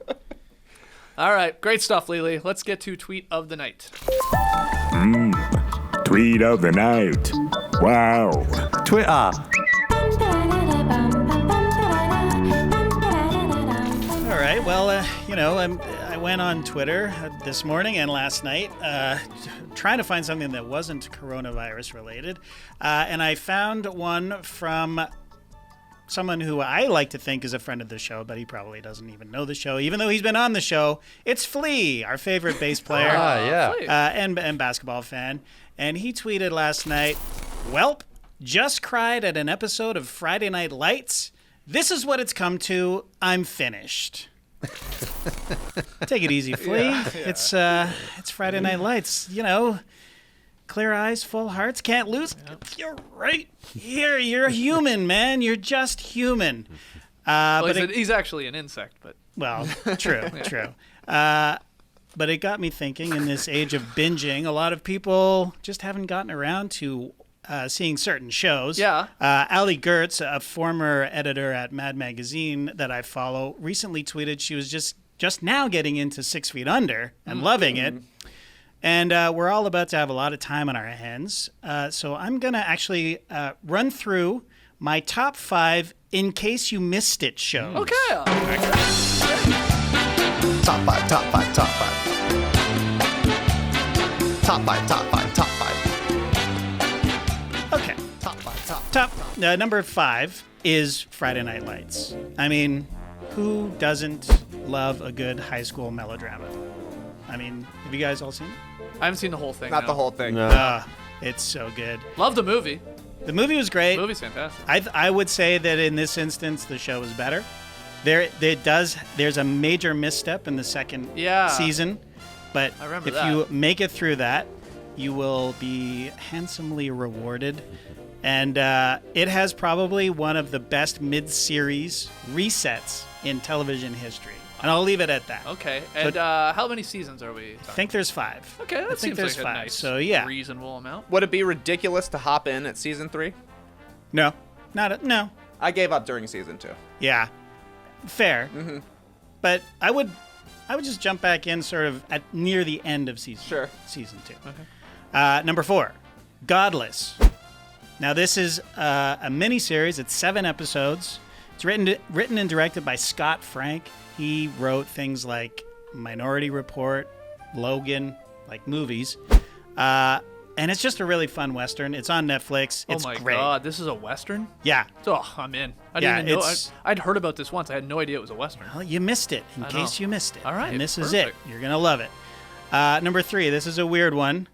All right, great stuff, Lily. Let's get to tweet of the night. Tweet of the night. Wow. Twitter. All right. Well, I went on Twitter this morning and last night trying to find something that wasn't coronavirus related. And I found one from someone who I like to think is a friend of the show, but he probably doesn't even know the show, even though he's been on the show. It's Flea, our favorite bass player yeah. Flea. and basketball fan. And he tweeted last night, "Welp, just cried at an episode of Friday Night Lights. This is what it's come to. I'm finished." Take it easy, Flea. It's Friday Night Lights. Clear eyes, full hearts, can't lose. You're right here. You're human, man. You're just human. Well, But he's actually an insect, but well, true. But it got me thinking, in this age of binging, a lot of people just haven't gotten around to seeing certain shows. Yeah. Ali Gertz, a former editor at Mad Magazine that I follow, recently tweeted she was just now getting into 6 Feet Under and loving it. And we're all about to have a lot of time on our hands. So I'm going to actually run through my top 5 in case you missed it shows. okay. Top 5, top 5, top 5. Top 5, top 5, top 5. Okay. Top 5, top 5. Top number 5 is Friday Night Lights. I mean, who doesn't love a good high school melodrama? I mean, have you guys all seen it? I haven't seen the whole thing. Not no. the whole thing. It's so good. Love the movie. The movie was great. The movie's fantastic. I would say that in this instance, the show is better. There's a major misstep in the second season, but I remember if that. you make it through that, you will be handsomely rewarded. And it has probably one of the best mid-series resets in television history. And I'll leave it at that. Okay. And how many seasons are we I talking? think there's 5. Okay, that I think seems there's like a 5. nice, So yeah, reasonable amount. Would it be ridiculous to hop in at season 3? no. I gave up during season 2. Yeah, fair. But I would just jump back in sort of at near the end of season 2. Okay. Number 4, Godless. Now this is a miniseries. It's 7 episodes. It's written and directed by Scott Frank. He wrote things like Minority Report, Logan, like movies. And it's just a really fun Western. It's on Netflix. It's oh my great. God, this is a Western? Yeah. Oh, I'm in. I Yeah, didn't even know. it's- I'd heard about this once. I had no idea it was a Western. Well, you missed it in I case know. you missed it. All right, And this is it. perfect. You're going to love it. Number 3, this is a weird one.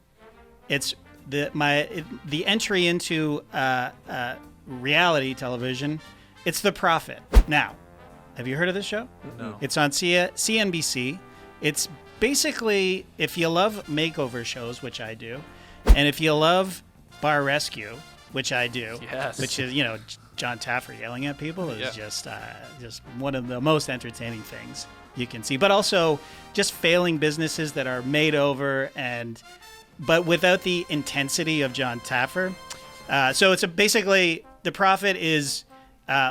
It's the entry into reality television. It's The Prophet. Now, have you heard of this show? No. It's on CNBC. It's basically, if you love makeover shows, which I do, and if you love Bar Rescue, which I do, Yes. which is, John Taffer yelling at people is Yeah. just one of the most entertaining things you can see. But also just failing businesses that are made over but without the intensity of John Taffer. So it's basically The Prophet is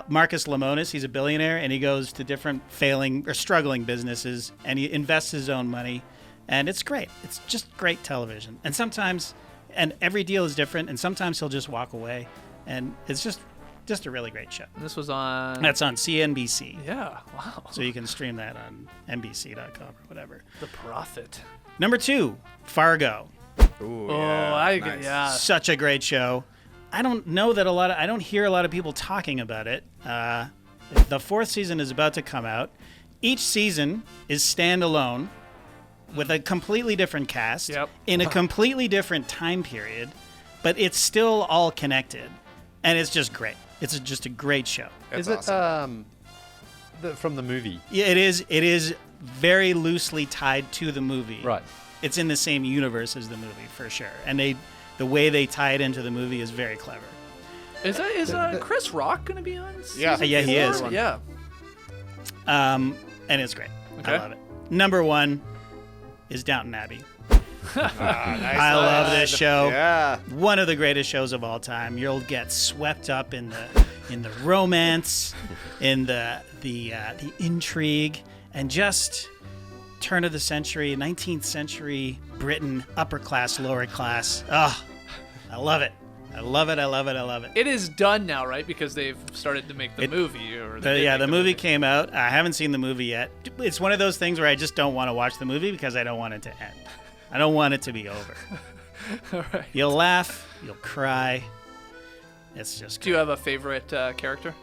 Marcus Lemonis. He's a billionaire, and he goes to different failing or struggling businesses, and he invests his own money, and it's great. It's just great television. And every deal is different, and sometimes he'll just walk away, and it's just a really great show. And this was on. That's on CNBC. Yeah. Wow. So you can stream that on NBC.com or whatever. The Prophet. Number 2, Fargo. Ooh, Nice. Yeah. Such a great show. I don't know that I don't hear a lot of people talking about it. The 4th season is about to come out. Each season is standalone with a completely different cast Yep. in a completely different time period, but it's still all connected, and it's just great. It's just a great show. That's Is it awesome. from the movie? Yeah, it is. It is very loosely tied to the movie. Right. It's in the same universe as the movie for sure, and the way they tie it into the movie is very clever. Is Chris Rock going to be on? Yeah. Yeah, he is. Yeah. And it's great. Okay. I love it. Number 1 is Downton Abbey. Nice. I love this show. Yeah. One of the greatest shows of all time. You'll get swept up in the romance, in the intrigue, and just turn of the century, 19th century Britain, upper class, lower class. Oh, I love it. I love it. I love it. I love it. It is done now, right? Because they've started to make the movie. The movie came out. I haven't seen the movie yet. It's one of those things where I just don't want to watch the movie because I don't want it to end. I don't want it to be over. All right. You'll laugh. You'll cry. It's just Do you have a favorite character?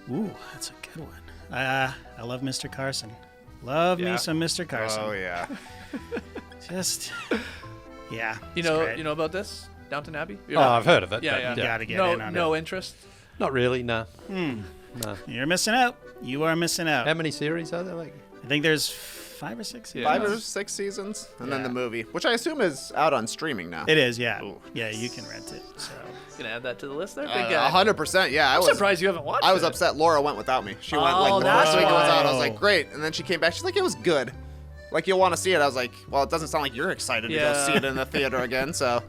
Ooh, that's a good one. I love Mr. Carson. Love Yeah. me some Mr. Carson. Oh yeah. Just, yeah. You it's great. know about this Downton Abbey? Oh, I've heard of it. Yeah, but yeah. You gotta get no, in on no it. interest. Not really, no. You're missing out. You are missing out. How many series are there? Like, I think there's 5 or 6. Yeah. 5 or 6 seasons, and then Yeah. the movie, which I assume is out on streaming now. It is, yeah. Ooh. Yeah, you can rent it. So Gonna add that to the list there. Big guy. 100%. Yeah, I I'm was surprised you haven't watched it. I was upset. Laura went without me. She went Oh, like the that's first week it was out. I was why. like, great, and then she came back. She's like, it was good. Like you'll want to see it. I was like, well, it doesn't sound like you're excited to go Yeah. see it in the theater again. So,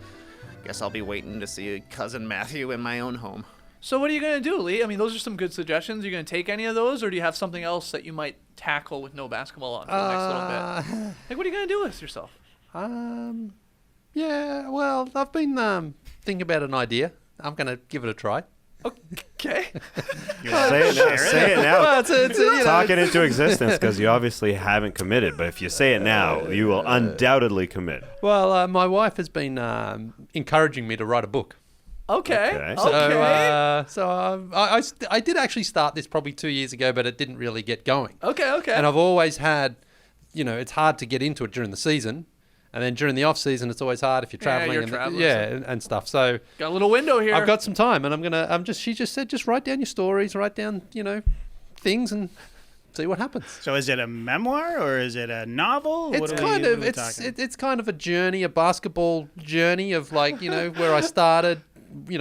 guess I'll be waiting to see cousin Matthew in my own home. So what are you gonna do, Lee? I mean, those are some good suggestions. Are you gonna take any of those, or do you have something else that you might tackle with no basketball on for the next little bit? Like, what are you gonna do with yourself? Yeah, well, I've been thinking about an idea. I'm going to give it a try. Okay. Say it now. Say it now. Well, it's you know, Talk it into existence because you obviously haven't committed. But if you say it now, you will undoubtedly commit. Well, my wife has been encouraging me to write a book. Okay. Okay. So I did actually start this probably 2 years ago, but it didn't really get going. Okay. And I've always had, it's hard to get into it during the season. And then during the off season, it's always hard if you're traveling. you're and traveling, and stuff. So Got a little window here. I've got some time, and she just said, just write down your stories, write down, things, and see what happens. So is it a memoir or is it a novel? It's What are kind we of talking? it's kind of a journey, a basketball journey of like where I started,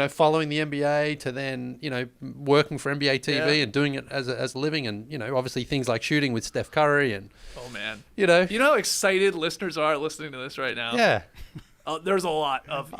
following the NBA to then working for NBA TV and doing it as a living, and obviously things like shooting with Steph Curry and Oh man. you know You know how excited listeners are listening to this right now? yeah Oh, there's a lot of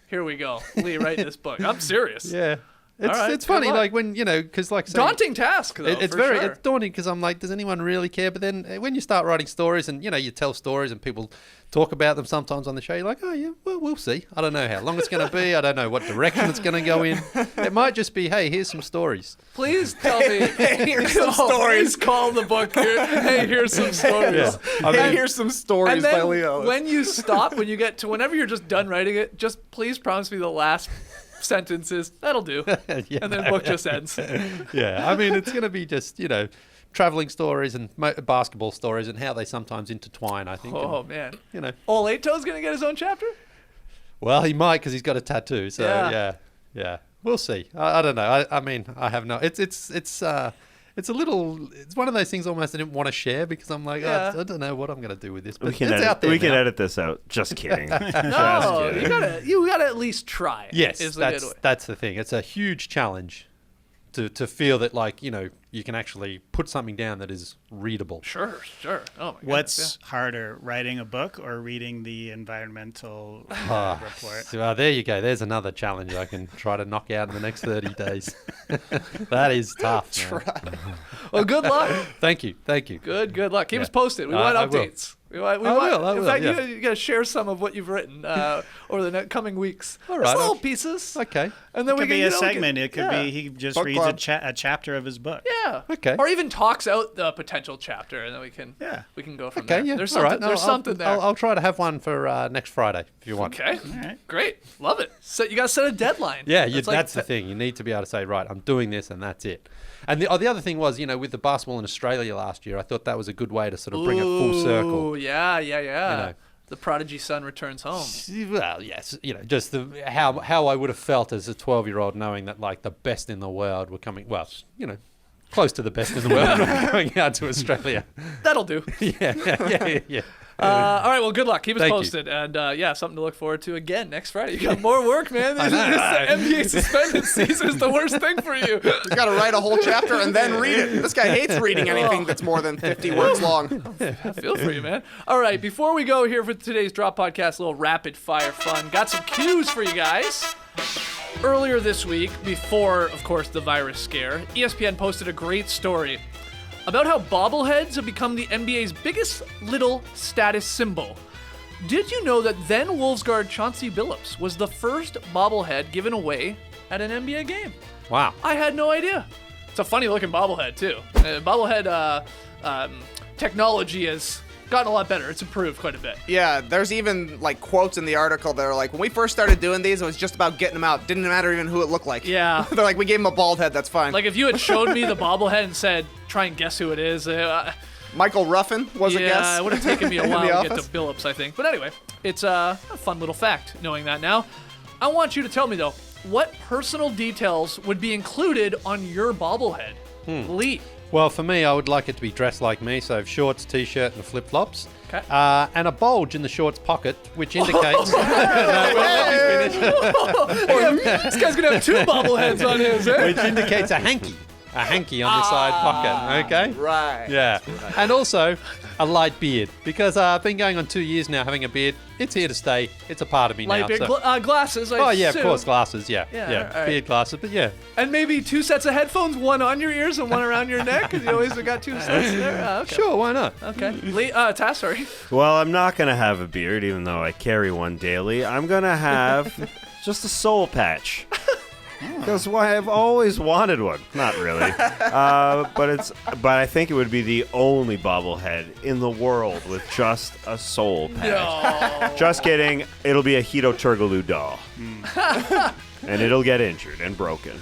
here we go. Lee, write this book. I'm serious. yeah right, it's good funny, luck. like when because like Daunting task, though. it's for very sure. it's daunting because I'm like, does anyone really care? But then when you start writing stories and you tell stories and people talk about them sometimes on the show, you're like, oh yeah, well we'll see. I don't know how long it's going to be. I don't know what direction it's going to go in. It might just be, hey, here's some stories. Please tell me. Here's some stories. Please call the book here. Hey, here's some stories. Here's some stories And then by Leo. when you stop, when you get to whenever you're just done writing it, just please promise me the last sentences. That'll do. Yeah. And then the book just ends. Yeah, I mean, it's going to be just, traveling stories and basketball stories and how they sometimes intertwine, I think. Oh, and, man. Old Toe's going to get his own chapter? Well, he might because he's got a tattoo. So, yeah. We'll see. I don't know. I mean, I have no... It's a little... It's one of those things almost I didn't want to share because I'm like, I don't know what I'm going to do with this. But We can it's out there we can now. edit this out. Just kidding. No, you gotta at least try. Yes, is the good way. that's the thing. It's a huge challenge to feel that, like, you can actually put something down that is readable. Sure. Oh my What's harder, writing a book or reading the environmental report? Well, there you go. There's another challenge I can try to knock out in the next 30 days. That is tough. Man. Well, good luck. Thank you. Good luck. Keep us posted. We want I will. updates. We want, I in will, fact, yeah. you got to share some of what you've written over the coming weeks. All Just right, little okay. pieces. Okay. And then It we could can be a segment. It could yeah. be he just Book reads club. a chapter of his book. Yeah. Okay. Or even talks out the potential chapter, and then we can go from there. Okay, yeah. There's all something. right. There's something there. I'll try to have one for next Friday if you want. Okay. All right. Great. Love it. So you got to set a deadline. Yeah, It's that's the thing. You need to be able to say, right, I'm doing this and that's it. And the other thing was, with the basketball in Australia last year, I thought that was a good way to sort of bring it full circle. Oh, yeah. The prodigy son returns home. Well, yes, just how I would have felt as a 12-year-old knowing that, like, the best in the world were coming, close to the best in the world were coming out to Australia. That'll do. Yeah. All right, well, good luck. Keep us Thank you. posted. And, something to look forward to again next Friday. You got more work, man. The NBA suspended season is the worst thing for you. You got to write a whole chapter and then read it. This guy hates reading anything that's more than 50 words long. I feel for you, man. All right, before we go here for today's Drop Podcast, a little rapid fire fun. Got some cues for you guys. Earlier this week, before, of course, the virus scare, ESPN posted a great story about how bobbleheads have become the NBA's biggest little status symbol. Did you know that then Wolves guard Chauncey Billups was the first bobblehead given away at an NBA game? Wow. I had no idea. It's a funny looking bobblehead too. Bobblehead technology has gotten a lot better. It's improved quite a bit. Yeah, there's even like quotes in the article that are like, when we first started doing these, it was just about getting them out. Didn't matter even who it looked like. Yeah. They're like, we gave him a bald head, that's fine. Like if you had showed me the bobblehead and said, try and guess who it is. Michael Ruffin was a guess. Yeah, it would have taken me a in while the to get office. to Billups, I think. But anyway, it's a fun little fact knowing that now. I want you to tell me, though, what personal details would be included on your bobblehead? Lee. Well, for me, I would like it to be dressed like me, so shorts, t-shirt, and flip-flops. Okay. And a bulge in the shorts pocket, which indicates... This guy's going to have two bobbleheads on his, eh? which indicates a hanky. A hanky on the side pocket, okay? Right. Yeah. And also, a light beard. Because I've been going on 2 years now having a beard. It's here to stay. It's a part of me Light now. beard, so- glasses, I Oh, yeah, of assume. course, glasses, yeah. Yeah, Yeah, all right. beard glasses, but yeah. And maybe 2 sets of headphones, one on your ears and one around your neck, because you always have got 2 sets there. Okay. Sure, why not? Okay. Lee, Tass, sorry. Well, I'm not going to have a beard, even though I carry one daily. I'm going to have just a soul patch. Because I've always wanted one. Not really. But I think it would be the only bobblehead in the world with just a soul patch. No. Just kidding. It'll be a Hito Turgaloo doll. And it'll get injured and broken.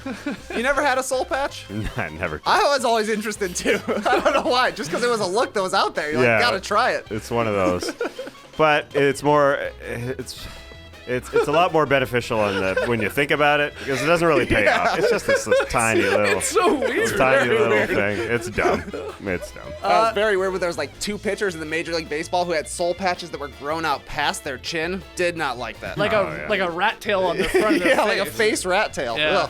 You never had a soul patch? I never. I was always interested too. I don't know why. Just because it was a look that was out there. You're Yeah. like, gotta try it. It's one of those. But it's more. It's a lot more beneficial when you think about it, because it doesn't really pay off. It's just this tiny little, It's so weird. tiny Very little weird. thing. It's dumb. It's dumb. It was very weird when there was like 2 pitchers in the Major League Baseball who had soul patches that were grown out past their chin. Did not like that. Like Oh, yeah. like a rat tail on the front of their yeah, face. like a face rat tail. Yeah.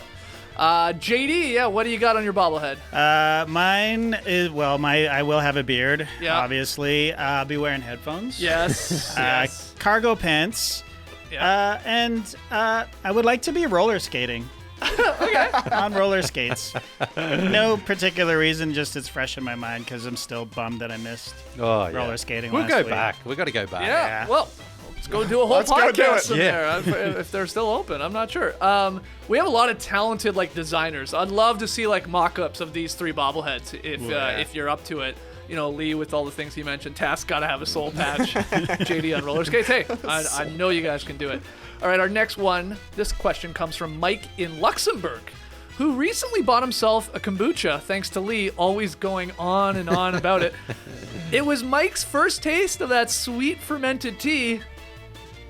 Ugh. JD, yeah, what do you got on your bobblehead? Mine is I will have a beard. Yeah. Obviously, I'll be wearing headphones. Yes. yes. Cargo pants. Yeah. And I would like to be roller skating. On roller skates. No particular reason, just it's fresh in my mind because I'm still bummed that I missed roller skating We'll last go week. back. We've got to go back. Yeah. Well, let's go do a whole Let's go do podcast it. in there if they're still open. I'm not sure. We have a lot of talented designers. I'd love to see mock-ups of these 3 bobbleheads if you're up to it. You know, Lee with all the things he mentioned. Task got to have a soul patch. JD on roller skates. Hey, I know you guys can do it. All right, our next one. This question comes from Mike in Luxembourg, who recently bought himself a kombucha thanks to Lee always going on and on about it. It was Mike's first taste of that sweet fermented tea,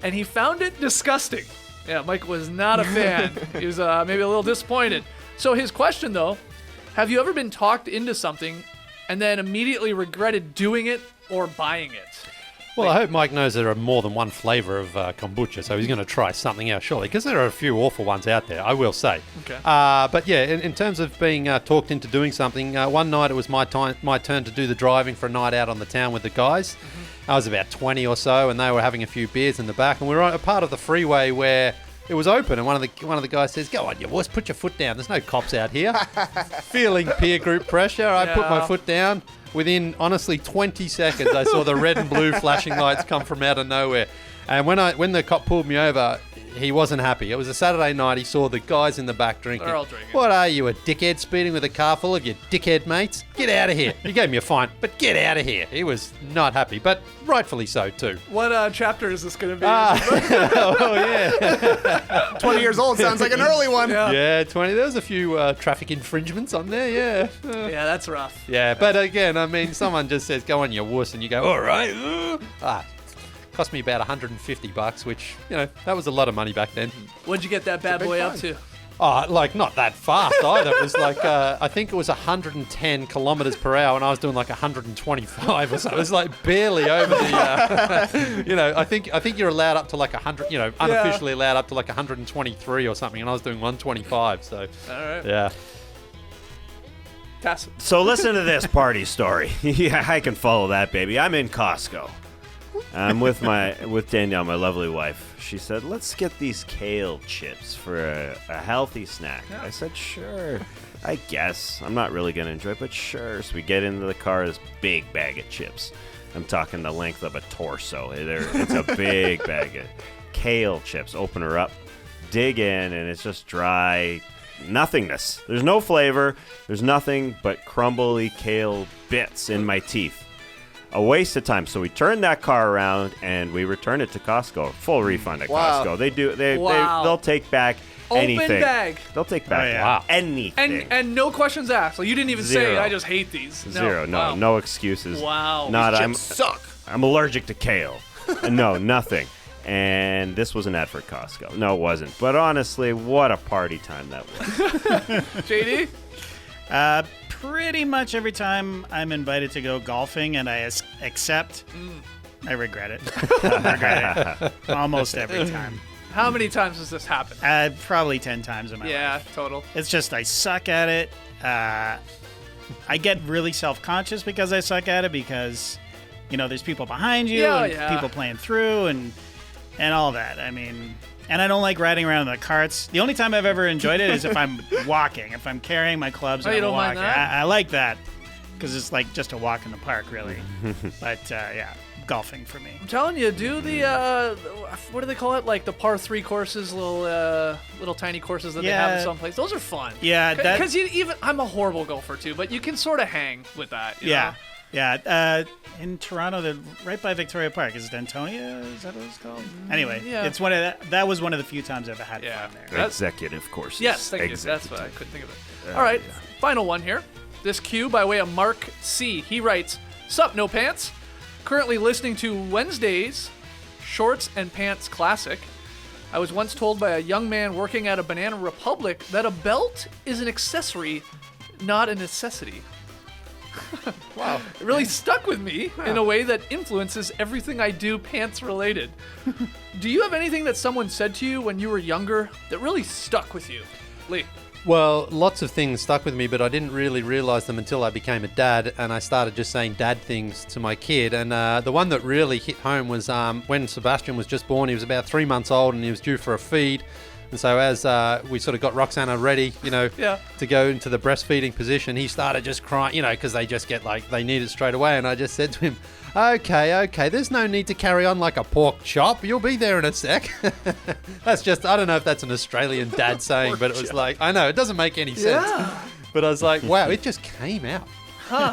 and he found it disgusting. Yeah, Mike was not a fan. He was maybe a little disappointed. So his question, though, have you ever been talked into something and then immediately regretted doing it or buying it? Well, I hope Mike knows there are more than one flavor of kombucha, so he's going to try something else, surely, because there are a few awful ones out there, I will say. Okay. But yeah, in terms of being talked into doing something, one night it was my turn to do the driving for a night out on the town with the guys. I was about 20 or so, and they were having a few beers in the back, and we were on a part of the freeway where it was open, and one of the guys says, "Go on, you wuss, put your foot down. There's no cops out here." Feeling peer group pressure, I put my foot down. Within, honestly, 20 seconds, I saw the red and blue flashing lights come from out of nowhere. And when the cop pulled me over, he wasn't happy. It was a Saturday night. He saw the guys in the back drinking. They're all drinking. What are you, a dickhead speeding with a car full of your dickhead mates? Get out of here. He gave me a fine, but get out of here. He was not happy, but rightfully so, too. What chapter is this going to be? Oh, yeah. 20 years old sounds like an early one. Yeah, 20. There was a few traffic infringements on there, yeah. Yeah, that's rough. Yeah, but again, I mean, someone just says, "Go on, you wuss," and you go, "All right." Cost me about $150, which, that was a lot of money back then. What'd you get that bad boy up to? Oh, not that fast either. It was I think it was 110 kilometers per hour, and I was doing 125 or so. It was barely over the, I think you're allowed up to 100, unofficially allowed up to 123 or something, and I was doing 125, so. All right. Yeah. So listen to this party story. Yeah, I can follow that, baby. I'm in Costco. I'm with Danielle, my lovely wife. She said, "Let's get these kale chips for a healthy snack." Yeah. I said, "Sure, I guess. I'm not really going to enjoy it, but sure." So we get into the car, this big bag of chips. I'm talking the length of a torso. It's a big bag of kale chips. Open her up, dig in, and it's just dry nothingness. There's no flavor. There's nothing but crumbly kale bits in my teeth. A waste of time. So we turned that car around and we returned it to Costco. Full refund at Costco. They'll take back anything. Open bag. They'll take back anything. And no questions asked. You didn't even say, "I just hate these." Zero. No excuses. Wow. These chips suck. I'm allergic to kale. No, nothing. And this was an ad for Costco. No, it wasn't. But honestly, what a party time that was. JD? Pretty much every time I'm invited to go golfing and I accept, I regret it. Almost every time. How many times has this happened? Probably 10 times in my life. Yeah, total. It's just I suck at it. I get really self-conscious because I suck at it because, there's people behind you and people playing through and all that. I mean... And I don't like riding around in the carts. The only time I've ever enjoyed it is if I'm walking. If I'm carrying my clubs and you I'm don't mind walking. that? I like that because it's just a walk in the park, really. But, golfing for me. I'm telling you, do the, what do they call it? The par 3 courses, little tiny courses that they have in some place. Those are fun. Yeah. Because I'm a horrible golfer, too, but you can sort of hang with that. You know? Yeah. In Toronto, they're right by Victoria Park. Is it Antonia? Is that what it's called? Anyway, it's that was one of the few times I've ever had fun there. Executive courses. Yes, thank you. That's what I couldn't think of it. All right, final one here. This cue by way of Mark C. He writes, "Sup, no pants? Currently listening to Wednesday's Shorts and Pants Classic. I was once told by a young man working at a Banana Republic that a belt is an accessory, not a necessity." Wow. It really stuck with me in a way that influences everything I do pants related. Do you have anything that someone said to you when you were younger that really stuck with you? Lee? Well, lots of things stuck with me, but I didn't really realize them until I became a dad, and I started just saying dad things to my kid. And the one that really hit home was when Sebastian was just born. He was about 3 months old, and he was due for a feed. And so as we sort of got Roxana ready, to go into the breastfeeding position, he started just crying, because they just get they need it straight away. And I just said to him, okay, there's no need to carry on like a pork chop. You'll be there in a sec. That's just, I don't know if that's an Australian dad saying, but it was I know, it doesn't make any sense. Yeah. But I was like, wow, it just came out.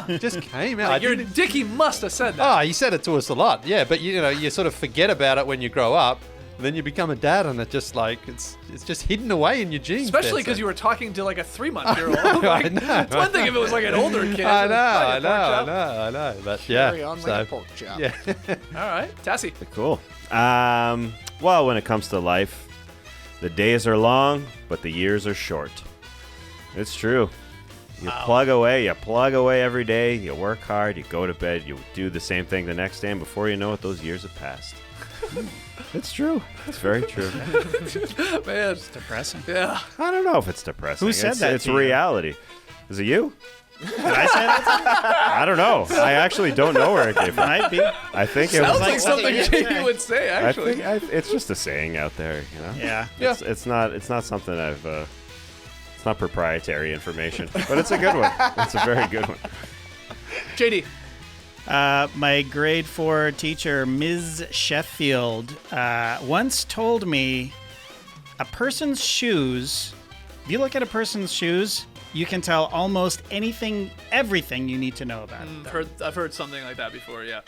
It just came out. Your Dickie must have said that. Oh, he said it to us a lot. Yeah, but you sort of forget about it when you grow up. Then you become a dad, and it just it's just hidden away in your genes. Especially because you were talking to like a 3-month-year-old. I know. It's one thing if it was like an older kid. I know. But Carry on like a pork chop. Yeah. All right, Tassie. Cool. Well, when it comes to life, the days are long, but the years are short. It's true. You plug away every day, you work hard, you go to bed, you do the same thing the next day, and before you know it, those years have passed. It's true. It's very true. Man, It's depressing. yeah. I don't know if it's depressing. Who said that It's to you? reality. Is it you? Did I say that? I don't know. I actually don't know where it came from. Might be. I think it Sounds was like something Yeah. Jamie would say, actually. it's just a saying out there, Yeah. It's not something it's not proprietary information, but it's a good one. It's a very good one. JD. My grade 4 teacher, Ms. Sheffield, once told me a person's shoes, if you look at a person's shoes, you can tell almost everything you need to know about them. I've heard something like that before, yeah.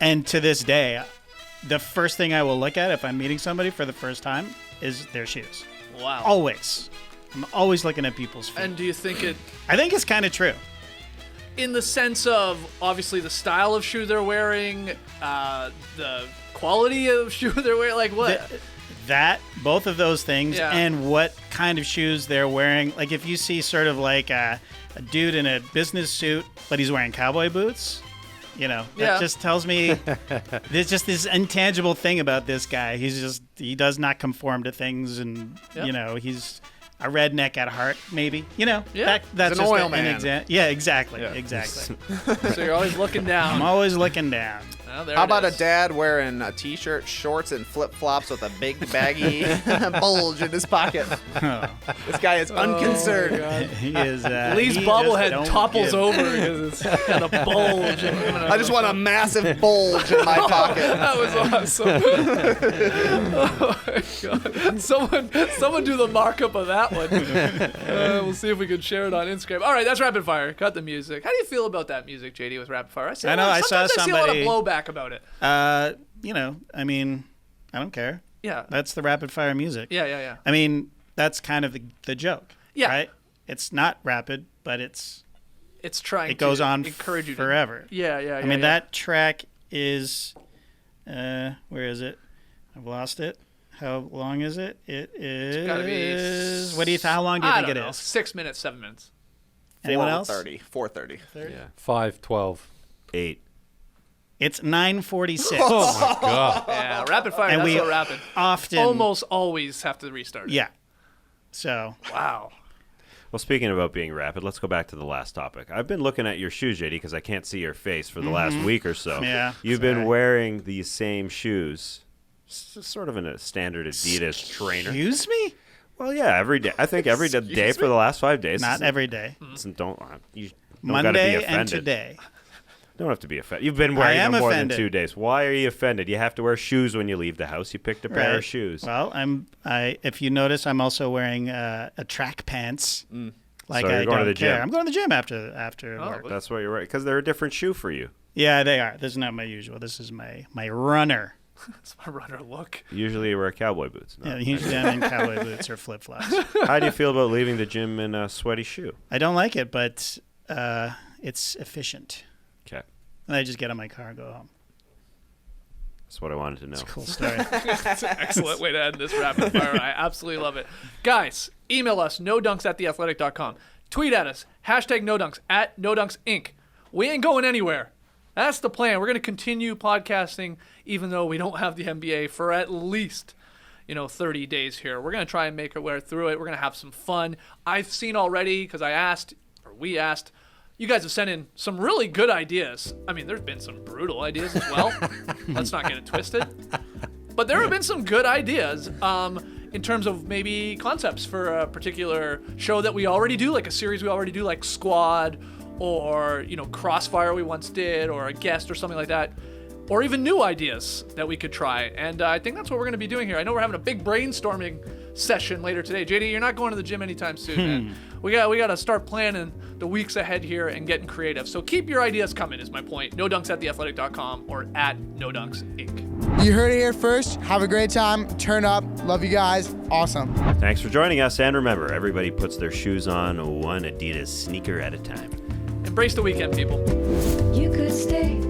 And to this day, the first thing I will look at if I'm meeting somebody for the first time is their shoes. Wow. Always. I'm always looking at people's feet. And do you think it, I think it's kind of true. in the sense of obviously the style of shoe they're wearing, the quality of shoe they're wearing, like what? Both of those things, Yeah. and what kind of shoes they're wearing. Like if you see sort of like a dude in a business suit, but he's wearing cowboy boots, that Yeah. just tells me there's just this intangible thing about this guy. He does not conform to things, and Yep. he's a redneck at heart, maybe. That's He's an just oil an man. Yeah, exactly, exactly. So you're always looking down. I'm always looking down. Well, there How it about a is. dad wearing a t-shirt, shorts, and flip-flops with a big baggy bulge in his pocket? This guy is unconcerned. He is. Lee's he bobblehead just don't topples give- over because it's got a bulge. I just want a massive bulge in my pocket. That was awesome. Oh my god! Someone do the markup of that one. We'll see if we can share it on Instagram. All right, that's rapid fire. Cut the music. How do you feel about that music, JD, with rapid fire? I know, I saw sometimes I see a lot of somebody- blowback about it. I mean, I don't care. Yeah. That's the rapid fire music. Yeah. I mean, that's kind of the joke. Yeah. Right? It's not rapid, but it's trying. it goes to on encourage you forever. Yeah. I mean, that track is where is it? I've lost it. How long is it? It is. gotta be What do you? How long do you I think don't it know. is? 6 minutes, 7 minutes. Anyone else? 4:30. Yeah. 5:12. 8. It's 9:46. Oh my god. Yeah, rapid fire. And That's we so rapid. often Almost always have to restart it. Yeah. So Wow. Well, speaking about being rapid, let's go back to the last topic. I've been looking at your shoes, JD, because I can't see your face for the last week or so. Yeah, You've sorry. been wearing these same shoes, sort of in a standard Adidas trainer. excuse me? Well, yeah, every day. I think every day for the last 5 days. Not every day. Listen, you don't gotta be Monday offended. and today. Don't have to be offended. You've been wearing am them more offended. than 2 days. Why are you offended? You have to wear shoes when you leave the house. You picked a pair of shoes. Well, if you notice, I'm also wearing a track pants. Like So you're I going to don't the care. gym. I'm going to the gym after work. That's what you're right. Because they're a different shoe for you. Yeah, they are. This is not my usual. This is my runner. That's my runner look. Usually you wear cowboy boots. Yeah, usually I'm in cowboy boots or flip flops. How do you feel about leaving the gym in a sweaty shoe? I don't like it, but it's efficient. Okay. And I just get in my car and go home. That's what I wanted to know. It's a cool story. That's an excellent way to end this rapid fire. I absolutely love it. Guys, email us, nodunks@theathletic.com. Tweet at us, #nodunks, @nodunks_inc. We ain't going anywhere. That's the plan. We're going to continue podcasting even though we don't have the NBA for at least 30 days here. We're going to try and make our way through it. We're going to have some fun. I've seen already, because we asked, you guys have sent in some really good ideas. I mean, there's been some brutal ideas as well. Let's not get it twisted. But there have been some good ideas. in terms of maybe concepts for a particular show that we already do, like a series we already do, like Squad, or Crossfire we once did, or a guest or something like that, or even new ideas that we could try. And I think that's what we're going to be doing here. I know we're having a big brainstorming session later today. JD, you're not going to the gym anytime soon, man. We got to start planning the weeks ahead here and getting creative. So keep your ideas coming is my point. NoDunks@theathletic.com or at NoDunksInc. You heard it here first. Have a great time. Turn up. Love you guys. Awesome. Thanks for joining us, and remember, everybody puts their shoes on one Adidas sneaker at a time. Embrace the weekend, people. You could stay